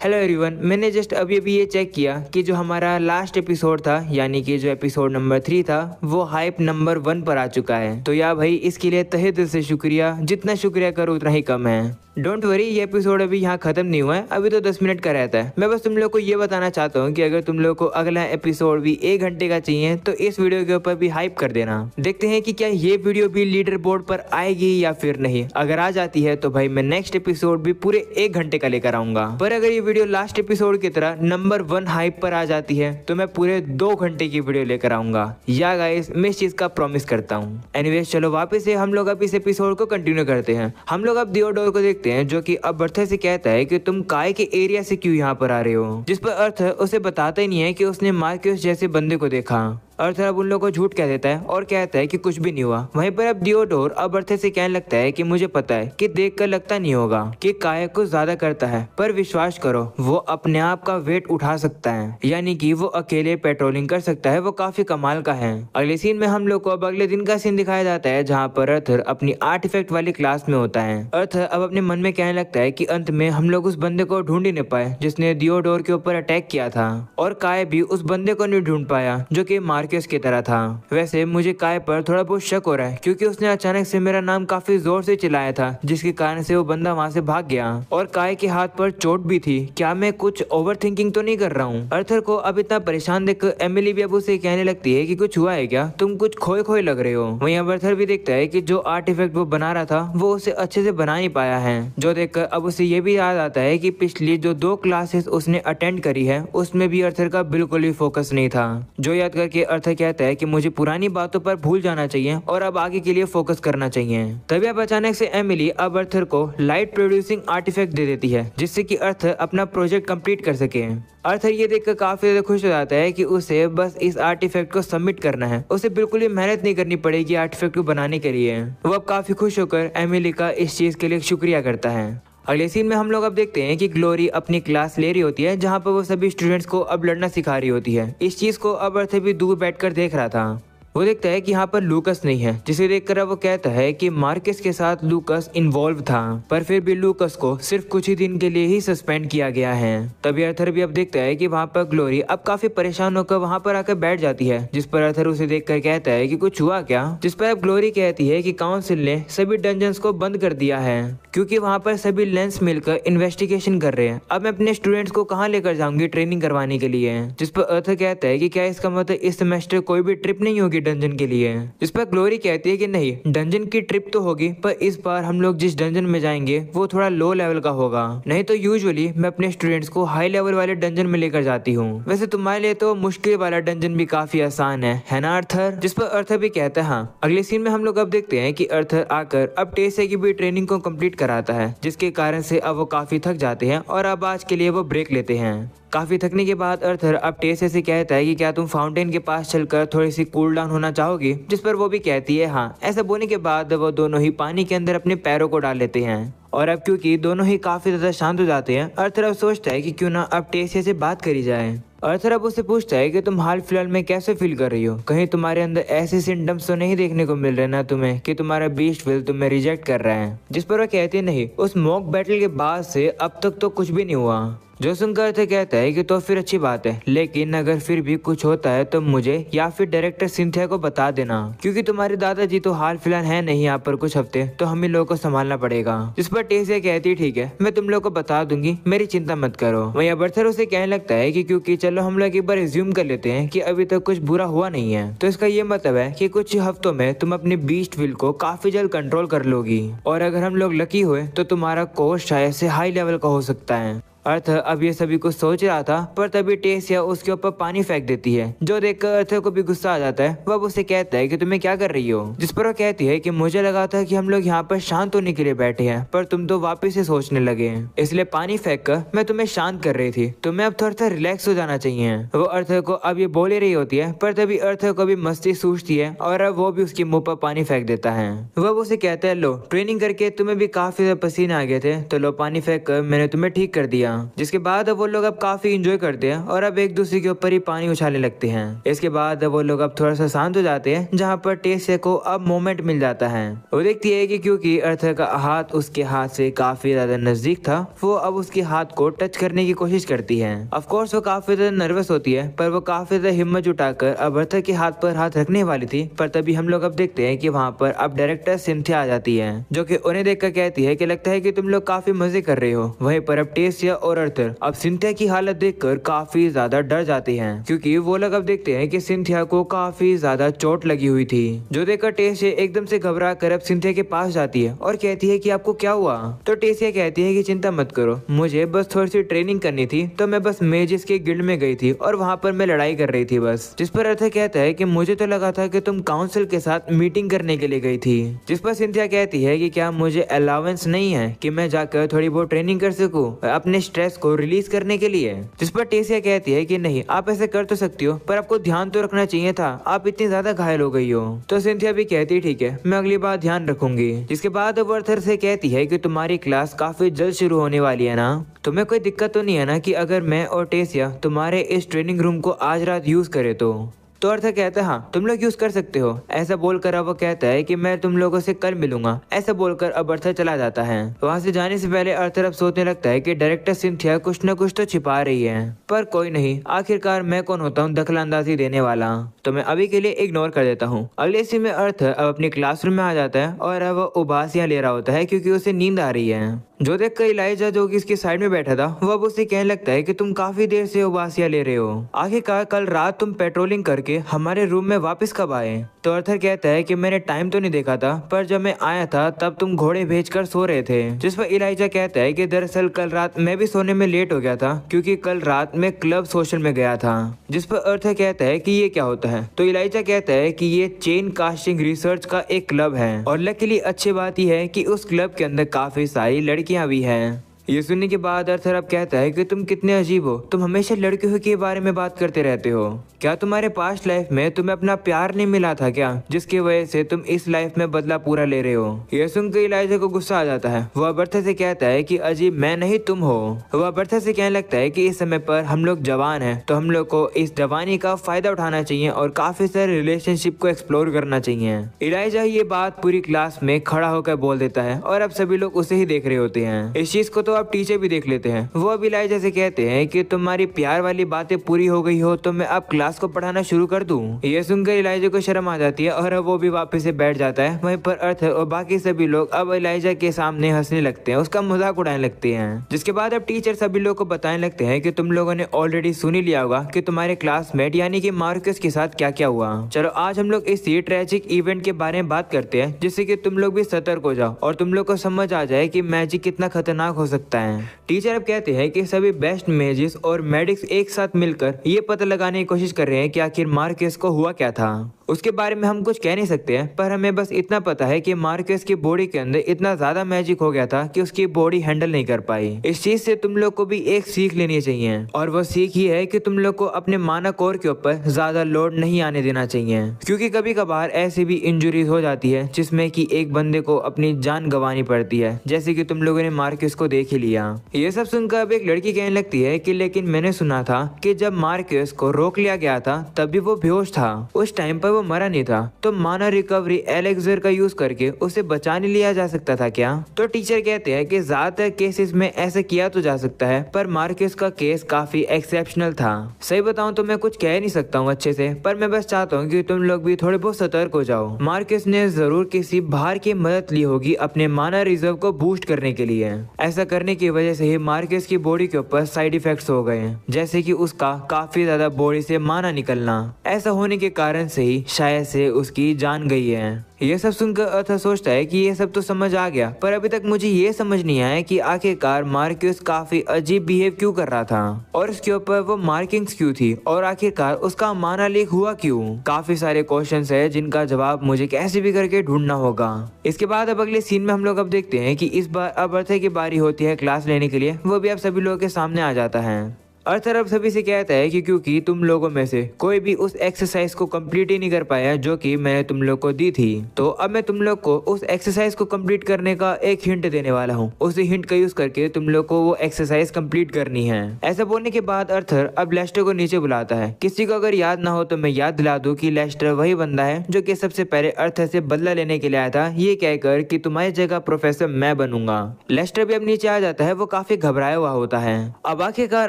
हेलो एवरीवन, मैंने जस्ट अभी ये चेक किया कि जो हमारा लास्ट एपिसोड था, यानी कि जो एपिसोड नंबर 3 था, वो हाइप नंबर 1 पर आ चुका है। तो यार भाई, इसके लिए तहे दिल से शुक्रिया। जितना शुक्रिया करो उतना ही कम है। डोंट वरी, ये एपिसोड अभी यहाँ खत्म नहीं हुआ है, अभी तो 10 मिनट का रहता है। मैं बस तुम लोग को ये बताना चाहता हूँ कि अगर तुम लोग को अगला एपिसोड भी 1 घंटे का चाहिए तो इस वीडियो के ऊपर भी हाइप कर देना। देखते हैं कि क्या ये वीडियो भी लीडर बोर्ड पर आएगी या फिर नहीं। अगर आ जाती है तो भाई मैं नेक्स्ट एपिसोड भी पूरे 1 घंटे का लेकर आऊंगा। पर अगर ये वीडियो लास्ट एपिसोड की तरह नंबर 1 हाइप पर आ जाती है तो मैं पूरे 2 घंटे की वीडियो लेकर आऊंगा। या गाइस, मैं इस चीज का प्रॉमिस करता हूँ। एनीवेज, चलो वापस से हम लोग अब इस एपिसोड को कंटिन्यू करते हैं। हम लोग अब दियोडोर को देखते हैं जो कि अब अर्थर से कहता है कि तुम काय के एरिया से क्यों यहाँ पर आ रहे हो। जिस पर अर्थर उसे बताता ही नहीं है कि उसने मार्कस जैसे बंदे को देखा। अर्थर अब उन लोगों को झूठ कह देता है और कहता है कि कुछ भी नहीं हुआ। वहीं पर अब दियोडोर अब अर्थर से कहने लगता है कि मुझे पता है कि देखकर लगता नहीं होगा कि काय कुछ ज्यादा करता है, पर विश्वास करो वो अपने आप का वेट उठा सकता है, यानी कि वो अकेले पेट्रोलिंग कर सकता है। वो काफी कमाल का है। अगले सीन में हम लोग को अब अगले दिन का सीन दिखाया जाता है, जहाँ पर अर्थर अपनी आर्टिफैक्ट वाली क्लास में होता है। अर्थर अब अपने मन में कहने लगता है कि अंत में हम लोग उस बंदे को ढूंढ ही नहीं पाए जिसने दियोडोर के ऊपर अटैक किया था, और काय भी उस बंदे को नहीं ढूंढ पाया जो कि मार्कस की तरह था। वैसे मुझे काय पर थोड़ा बहुत शक हो रहा है, क्योंकि उसने अचानक से मेरा नाम काफी जोर से चिल्लाया था, जिसके कारण से वो बंदा वहाँ से भाग गया। और काय के हाथ पर चोट भी थी। क्या मैं कुछ ओवर थिंकिंग तो नहीं कर रहा हूँ। अर्थर को अब इतना परेशान देखकर एमिली भी अब उसे कहने लगती है कि कुछ हुआ है क्या, तुम कुछ खोए खोए लग रहे हो। वहीं अब अर्थर भी देखता है कि जो आर्टिफैक्ट वो बना रहा था वो उसे अच्छे से बना नहीं पाया है। जो देखकर अब उसे ये भी याद आता है कि पिछली जो 2 क्लासेस उसने अटेंड करी है उसमें भी अर्थर का बिल्कुल भी फोकस नहीं था। जो याद करके अर्थर कहता है कि मुझे पुरानी बातों पर भूल जाना चाहिए और अब आगे के लिए फोकस करना चाहिए। तभी अब अचानक से एमिली अब अर्थर को लाइट प्रोड्यूसिंग आर्टिफैक्ट दे देती है, जिससे कि अर्थर अपना प्रोजेक्ट कंप्लीट कर सके। अर्थर ये देखकर काफी ज्यादा खुश हो जाता है कि उसे बस इस आर्टिफैक्ट को सबमिट करना है। उसे बिल्कुल भी मेहनत नहीं करनी पड़ेगी आर्टिफैक्ट को बनाने के लिए। वो अब काफी खुश होकर एमिली का इस चीज के लिए शुक्रिया करता है। अगले सीन में हम लोग अब देखते हैं कि ग्लोरी अपनी क्लास ले रही होती है जहाँ पर वो सभी स्टूडेंट्स को अब लड़ना सिखा रही होती है। इस चीज को अब अर्थर भी दूर बैठकर देख रहा था। वो देखता है कि यहाँ पर लूकस नहीं है, जिसे देखकर अब वो कहता है कि मार्कस के साथ लूकस इन्वॉल्व था, पर फिर भी लूकस को सिर्फ कुछ ही दिन के लिए ही सस्पेंड किया गया है। तभी अर्थर भी अब देखता है कि वहाँ पर ग्लोरी अब काफी परेशान होकर वहाँ पर आकर बैठ जाती है, जिस पर अर्थर उसे देखकर कहता है कि कुछ हुआ क्या। जिस पर अब ग्लोरी कहती है कि काउंसिल ने सभी डंजन्स को बंद कर दिया है क्योंकि वहाँ पर सभी लेंस मिलकर इन्वेस्टिगेशन कर रहे हैं। अब मैं अपने स्टूडेंट्स को कहाँ लेकर जाऊंगी ट्रेनिंग करवाने के लिए। जिस पर अर्थर कहता है कि क्या इसका मतलब इस सेमेस्टर कोई भी ट्रिप नहीं होगी डंजन के लिए। इस पर ग्लोरी कहती है कि नहीं, डंजन की ट्रिप तो होगी, पर इस बार हम लोग जिस डंजन में जाएंगे वो थोड़ा लो लेवल का होगा। नहीं तो यूजुअली मैं अपने स्टूडेंट्स को हाई लेवल वाले डंजन में लेकर जाती हूँ। वैसे तुम्हारे लिए तो मुश्किल वाला डंजन भी काफी आसान है ना अर्थर। जिस पर अर्थर भी कहता है हाँ। अगले सीन में हम लोग अब देखते हैं कि अर्थर आकर अब टेसा की भी ट्रेनिंग को कंप्लीट कराता है, जिसके कारण से अब वो काफी थक जाते हैं और अब आज के लिए वो ब्रेक लेते हैं। काफी थकने के बाद अर्थर अब टेसा से कहता है कि क्या तुम फाउंटेन के पास चलकर थोड़ी सी कूल डाउन होना चाहोगी। जिस पर वो भी कहती है हाँ। ऐसा बोलने के बाद वो दोनों ही पानी के अंदर अपने पैरों को डाल लेते हैं और अब क्योंकि दोनों ही काफी ज्यादा शांत हो जाते हैं, अर्थर अब सोचता है कि क्यों ना अब टेसा से बात करी जाए। अर्थर अब उससे पूछता है कि तुम हाल फिलहाल में कैसे फील कर रही हो, कहीं तुम्हारे अंदर ऐसे सिम्टम्स तो नहीं देखने को मिल रहे ना तुम्हें कि तुम्हारा बीस्ट विल तुम्हें रिजेक्ट कर रहा है। जिस पर वो कहती है नहीं, उस मॉक बैटल के बाद से अब तक तो कुछ भी नहीं हुआ। जो सुनकर अर्थर कहता है कि तो फिर अच्छी बात है, लेकिन अगर फिर भी कुछ होता है तो मुझे या फिर डायरेक्टर सिंथिया को बता देना, क्योंकि तुम्हारे दादाजी तो हाल फिलहाल है नहीं यहाँ पर कुछ हफ्ते, तो हम इन लोगों को संभालना पड़ेगा। जिस पर टेसिया कहती है ठीक है, मैं तुम लोग को बता दूंगी, मेरी चिंता मत करो। वहीं अब अर्थर उसे कहने लगता है कि क्योंकि चलो हम लोग एक बार रिज्यूम कर लेते हैं कि अभी तक कुछ बुरा हुआ नहीं है, तो इसका ये मतलब है कि कुछ हफ्तों में तुम अपने बीस्ट विल को काफी जल्द कंट्रोल कर लोगी, और अगर हम लोग लकी हुए तो तुम्हारा कोर्स शायद से हाई लेवल का हो सकता है। अर्थर अब ये सभी कुछ सोच रहा था, पर तभी टेसिया उसके ऊपर पानी फेंक देती है, जो देखकर अर्थर को भी गुस्सा आ जाता है। वह उससे कहता है कि तुम्हें क्या कर रही हो। जिस पर वो कहती है कि मुझे लगा था कि हम लोग यहाँ पर शांत होने के लिए बैठे हैं, पर तुम तो वापस से सोचने लगे, इसलिए पानी फेंक कर मैं तुम्हें शांत कर रही थी। तुम्हें अब थोड़ा सा रिलैक्स हो जाना चाहिए। वो अर्थर को अब ये बोल ही रही होती है, पर तभी अर्थर को भी मस्ती सूझती है और अब वो भी उसके मुंह पर पानी फेंक देता है। वह उसे कहता है लो, ट्रेनिंग करके तुम्हें भी काफी पसीने आ गए थे, तो लो पानी फेंक कर मैंने तुम्हें ठीक कर दिया। जिसके बाद अब वो लोग अब काफी इंजॉय करते हैं और अब एक दूसरे के ऊपर ही पानी उछालने लगते हैं। इसके बाद वो लोग अब थोड़ा सा शांत हो जाते हैं, जहाँ पर टेसिया को अब मोमेंट मिल जाता है। वो देखती है कि क्योंकि अर्थर का हाथ उसके हाथ से काफी ज्यादा नजदीक था, वो अब उसके हाथ को टच करने की कोशिश करती है। ऑफ कोर्स वो काफी ज्यादा नर्वस होती है, पर वो काफी ज्यादा हिम्मत जुटाकर अब अर्थर के हाथ पर हाथ रखने वाली थी, पर तभी हम लोग अब देखते हैं कि वहाँ पर अब डायरेक्टर सिंथिया आ जाती है, जो कि उन्हें देखकर कहती है कि लगता है कि तुम लोग काफी मजे कर रहे हो। वहीं पर अब टेसिया और अर्थर अब सिंथिया की हालत देखकर काफी ज्यादा डर जाते हैं, क्योंकि वो लोग अब देखते हैं कि सिंथिया को काफी ज्यादा चोट लगी हुई थी, जो देखकर टेसिया एकदम से घबरा कर अब सिंथिया के पास जाती है और कहती है कि आपको क्या हुआ। तो टेसिया कहती है कि चिंता मत करो, मुझे बस थोड़ी सी ट्रेनिंग करनी थी, तो मैं बस मेजिस के गिल्ड में गई थी और वहाँ पर मैं लड़ाई कर रही थी बस। जिस पर अर्थर कहता है कि मुझे तो लगा था कि तुम काउंसिल के साथ मीटिंग करने के लिए गई थी। जिस पर सिंथिया कहती है कि क्या मुझे अलाउंस नहीं है कि मैं जाकर थोड़ी बहुत ट्रेनिंग कर सकूं अपने स्ट्रेस को रिलीज करने के लिए। जिस पर टेसिया कहती है कि नहीं, आप ऐसे कर तो सकती हो, पर आपको ध्यान तो रखना चाहिए था, आप इतनी ज्यादा घायल हो गई हो। तो सिंथिया भी कहती है ठीक है, मैं अगली बार ध्यान रखूंगी। जिसके बाद वो अर्थर से कहती है कि तुम्हारी क्लास काफी जल्द शुरू होने वाली है ना, तुम्हें कोई दिक्कत तो नहीं है ना कि अगर मैं और टेसिया तुम्हारे इस ट्रेनिंग रूम को आज रात यूज करे तो अर्थर कहता है हाँ, तुम लोग यूज कर सकते हो। ऐसा बोलकर अब वो कहता है कि मैं तुम लोगों से कल मिलूंगा। ऐसा बोलकर अब अर्थर चला जाता है। वहाँ से जाने से पहले अर्थर अब सोचने लगता है कि डायरेक्टर सिंथिया कुछ न कुछ तो छिपा रही है, पर कोई नहीं, आखिरकार मैं कौन होता हूँ दखलंदाजी देने वाला, तो मैं अभी के लिए इग्नोर कर देता हूँ। अगले सीन में अर्थर अब अपने क्लासरूम में आ जाता है और अब वो उबासियां ले रहा होता है क्योंकि उसे नींद आ रही है। जो देखकर इलाइजा, जो कि इसके साइड में बैठा था, वो अब उससे कहने लगता है कि तुम काफी देर से उबासियां ले रहे हो, आखिरकार कल रात तुम पेट्रोलिंग करके हमारे रूम में वापस कब आए। तो अर्थर कहता है कि मैंने टाइम तो नहीं देखा था, पर जब मैं आया था तब तुम घोड़े भेजकर सो रहे थे। जिस पर इलाइजा कहता है कि दरअसल कल रात मैं भी सोने में लेट हो गया था, क्योंकि कल रात मैं क्लब सोशल में गया था। जिस पर अर्थर कहता है कि ये क्या होता है। तो इलाइजा कहता है कि ये चेन कास्टिंग रिसर्च का एक क्लब है, और लकीली अच्छी बात यह है कि उस क्लब के अंदर काफी सारी लड़कियां भी हैं। ये सुनने के बाद अर्थर अब कहता है कि तुम कितने अजीब हो, तुम हमेशा लड़कियों के बारे में बात करते रहते हो। क्या तुम्हारे पास्ट लाइफ में तुम्हें अपना प्यार नहीं मिला था क्या, जिसकी वजह से तुम इस लाइफ में बदला पूरा ले रहे हो। ये सुनकर इलाइजा को गुस्सा आ जाता है। वह बर्थर से कहता है कि अजीब मैं नहीं तुम हो। वह बर्थर से कहने लगता है कि इस समय पर हम लोग जवान हैं, तो हम लोग को इस जवानी का फायदा उठाना चाहिए और काफी सारे रिलेशनशिप को एक्सप्लोर करना चाहिए। इलाइजा ये बात पूरी क्लास में खड़ा होकर बोल देता है और अब सभी लोग उसे ही देख रहे होते हैं। इस चीज को तो अब टीचर भी देख लेते हैं। वो अब इलाइजा से कहते हैं कि तुम्हारी प्यार वाली बातें पूरी हो गई हो तो मैं अब क्लास को पढ़ाना शुरू कर दूं। ये सुनकर इलाइजा को शर्म आ जाती है और वो भी वापस से बैठ जाता है। वहीं पर अर्थर और बाकी सभी लोग अब इलाइजा के सामने हंसने लगते हैं, उसका मजाक उड़ाने लगते हैं। जिसके बाद अब टीचर सभी लोग को बताने लगते हैं कि तुम लोगों ने ऑलरेडी सुन ही लिया होगा कि तुम्हारे क्लासमेट यानी कि मार्कस के साथ क्या क्या हुआ। चलो आज हम लोग इसी ट्रेजिक इवेंट के बारे में बात करते हैं, जिससे कि तुम लोग भी सतर्क हो जाओ और तुम लोग को समझ आ जाए कि मैजिक कितना खतरनाक हो सकता है। टीचर अब कहते हैं कि सभी बेस्ट मेजिस और मेडिक्स एक साथ मिलकर ये पता लगाने की कोशिश कर रहे हैं कि आखिर मार्कस को हुआ क्या था। उसके बारे में हम कुछ कह नहीं सकते हैं, पर हमें बस इतना पता है कि मार्कस की बॉडी के अंदर इतना ज्यादा मैजिक हो गया था कि उसकी बॉडी हैंडल नहीं कर पाई। इस चीज से तुम लोग को भी एक सीख लेनी चाहिए और वो सीख ही है कि तुम लोग को अपने माना कोर के ऊपर ज्यादा लोड नहीं आने देना चाहिए, क्योंकि कभी कभार ऐसी भी इंजुरीज हो जाती है जिसमें कि एक बंदे को अपनी जान गंवानी पड़ती है, जैसे कि तुम लोगों ने मार्कस को देख ही लिया। ये सब सुनकर अब एक लड़की कहने लगती है कि लेकिन मैंने सुना था कि जब मार्कस को रोक लिया गया था तभी वो बेहोश था, उस टाइम पर वो मरा नहीं था, तो माना रिकवरी एलेक्सर का यूज करके उसे बचा नहीं लिया जा सकता था क्या। तो टीचर कहते हैं कि ज्यादातर केसेस में ऐसा किया तो जा सकता है, पर मार्कस का केस काफी एक्सेप्शनल था। सही बताऊं तो मैं कुछ कह नहीं सकता हूँ अच्छे से, पर मैं बस चाहता हूँ कि तुम लोग भी थोड़े बहुत सतर्क हो जाओ। मार्कस ने जरूर किसी बाहर की मदद ली होगी अपने माना रिजर्व को बूस्ट करने के लिए। ऐसा करने की वजह से ही मार्कस की बॉडी के ऊपर साइड इफेक्ट्स हो गए, जैसे कि उसका काफी ज्यादा बॉडी से माना निकलना। ऐसा होने के कारण से ही शायद से उसकी जान गई है। ये सब सुनकर अर्थर सोचता है कि ये सब तो समझ आ गया, पर अभी तक मुझे ये समझ नहीं आया कि आखिरकार मार्कस काफी अजीब बिहेव क्यों कर रहा था और उसके ऊपर वो मार्किंग्स क्यों थी और आखिरकार उसका माना लीक हुआ क्यों। काफी सारे क्वेश्चंस है जिनका जवाब मुझे कैसे भी करके ढूंढना होगा। इसके बाद अब अगले सीन में हम लोग अब देखते हैं कि इस बार अब अर्थर की बारी होती है क्लास लेने के लिए। वो भी अब सभी लोगों के सामने आ जाता है। अर्थर अब सभी से कहता है कि क्योंकि तुम लोगों में से कोई भी उस एक्सरसाइज को कंप्लीट ही नहीं कर पाया जो कि मैंने तुम लोग को दी थी, तो अब मैं तुम लोग को उस एक्सरसाइज को कंप्लीट करने का एक हिंट देने वाला हूँ। उसी हिंट का यूज करके तुम लोग को वो एक्सरसाइज कंप्लीट करनी है। ऐसा बोलने के बाद अर्थर अब लेस्टर को नीचे बुलाता है। किसी को अगर याद ना हो तो मैं याद दिला दूं कि लेस्टर वही बंदा है जो कि सबसे पहले अर्थर से बदला लेने के लिए आया था, ये कहकर कि तुम्हारी जगह प्रोफेसर मैं बनूंगा। लेस्टर भी अब नीचे आ जाता है, वो काफी घबराया हुआ होता है। अब आखिरकार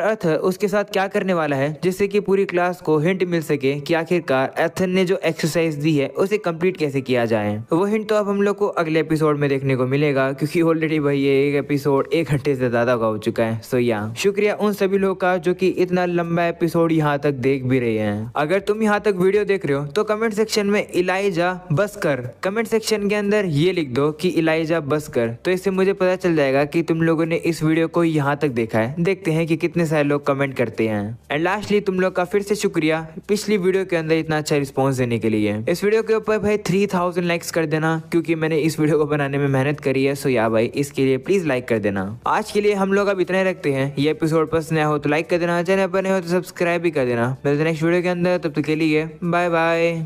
अर्थर उसके साथ क्या करने वाला है जिससे कि पूरी क्लास को हिंट मिल सके कि आखिरकार एथन ने जो एक्सरसाइज दी है उसे कंप्लीट कैसे किया जाए। वो हिंट तो अब हम लोग को अगले एपिसोड में देखने को मिलेगा, क्योंकि ऑलरेडी भाई ये एक एपिसोड 1 घंटे से ज्यादा का हो चुका है। सो या शुक्रिया उन सभी लोगों का जो कि इतना लंबा एपिसोड यहाँ तक देख भी रहे हैं। अगर तुम यहाँ तक वीडियो देख रहे हो तो कमेंट सेक्शन में इलाइजा बसकर कमेंट सेक्शन के अंदर ये लिख दो कि इलाइजा बसकर, तो इससे मुझे पता चल जाएगा कि तुम लोगों ने इस वीडियो को यहाँ तक देखा है। देखते हैं कि कितने सारे लोग कमेंट करते हैं। एंड लास्टली तुम लोग का फिर से शुक्रिया पिछली वीडियो के अंदर इतना अच्छा रिस्पांस देने के लिए। इस वीडियो के ऊपर भाई 3000 लाइक्स कर देना, क्योंकि मैंने इस वीडियो को बनाने में मेहनत करी है। सो या भाई इसके लिए प्लीज लाइक कर देना। आज के लिए हम लोग अब इतना ही रखते हैं। ये एपिसोड पसंद आया हो तो लाइक कर देना, चैनल पर नए हो तो सब्सक्राइब भी कर देना। मिलते हैं नेक्स्ट वीडियो के अंदर, तब तक के लिए बाय बाय।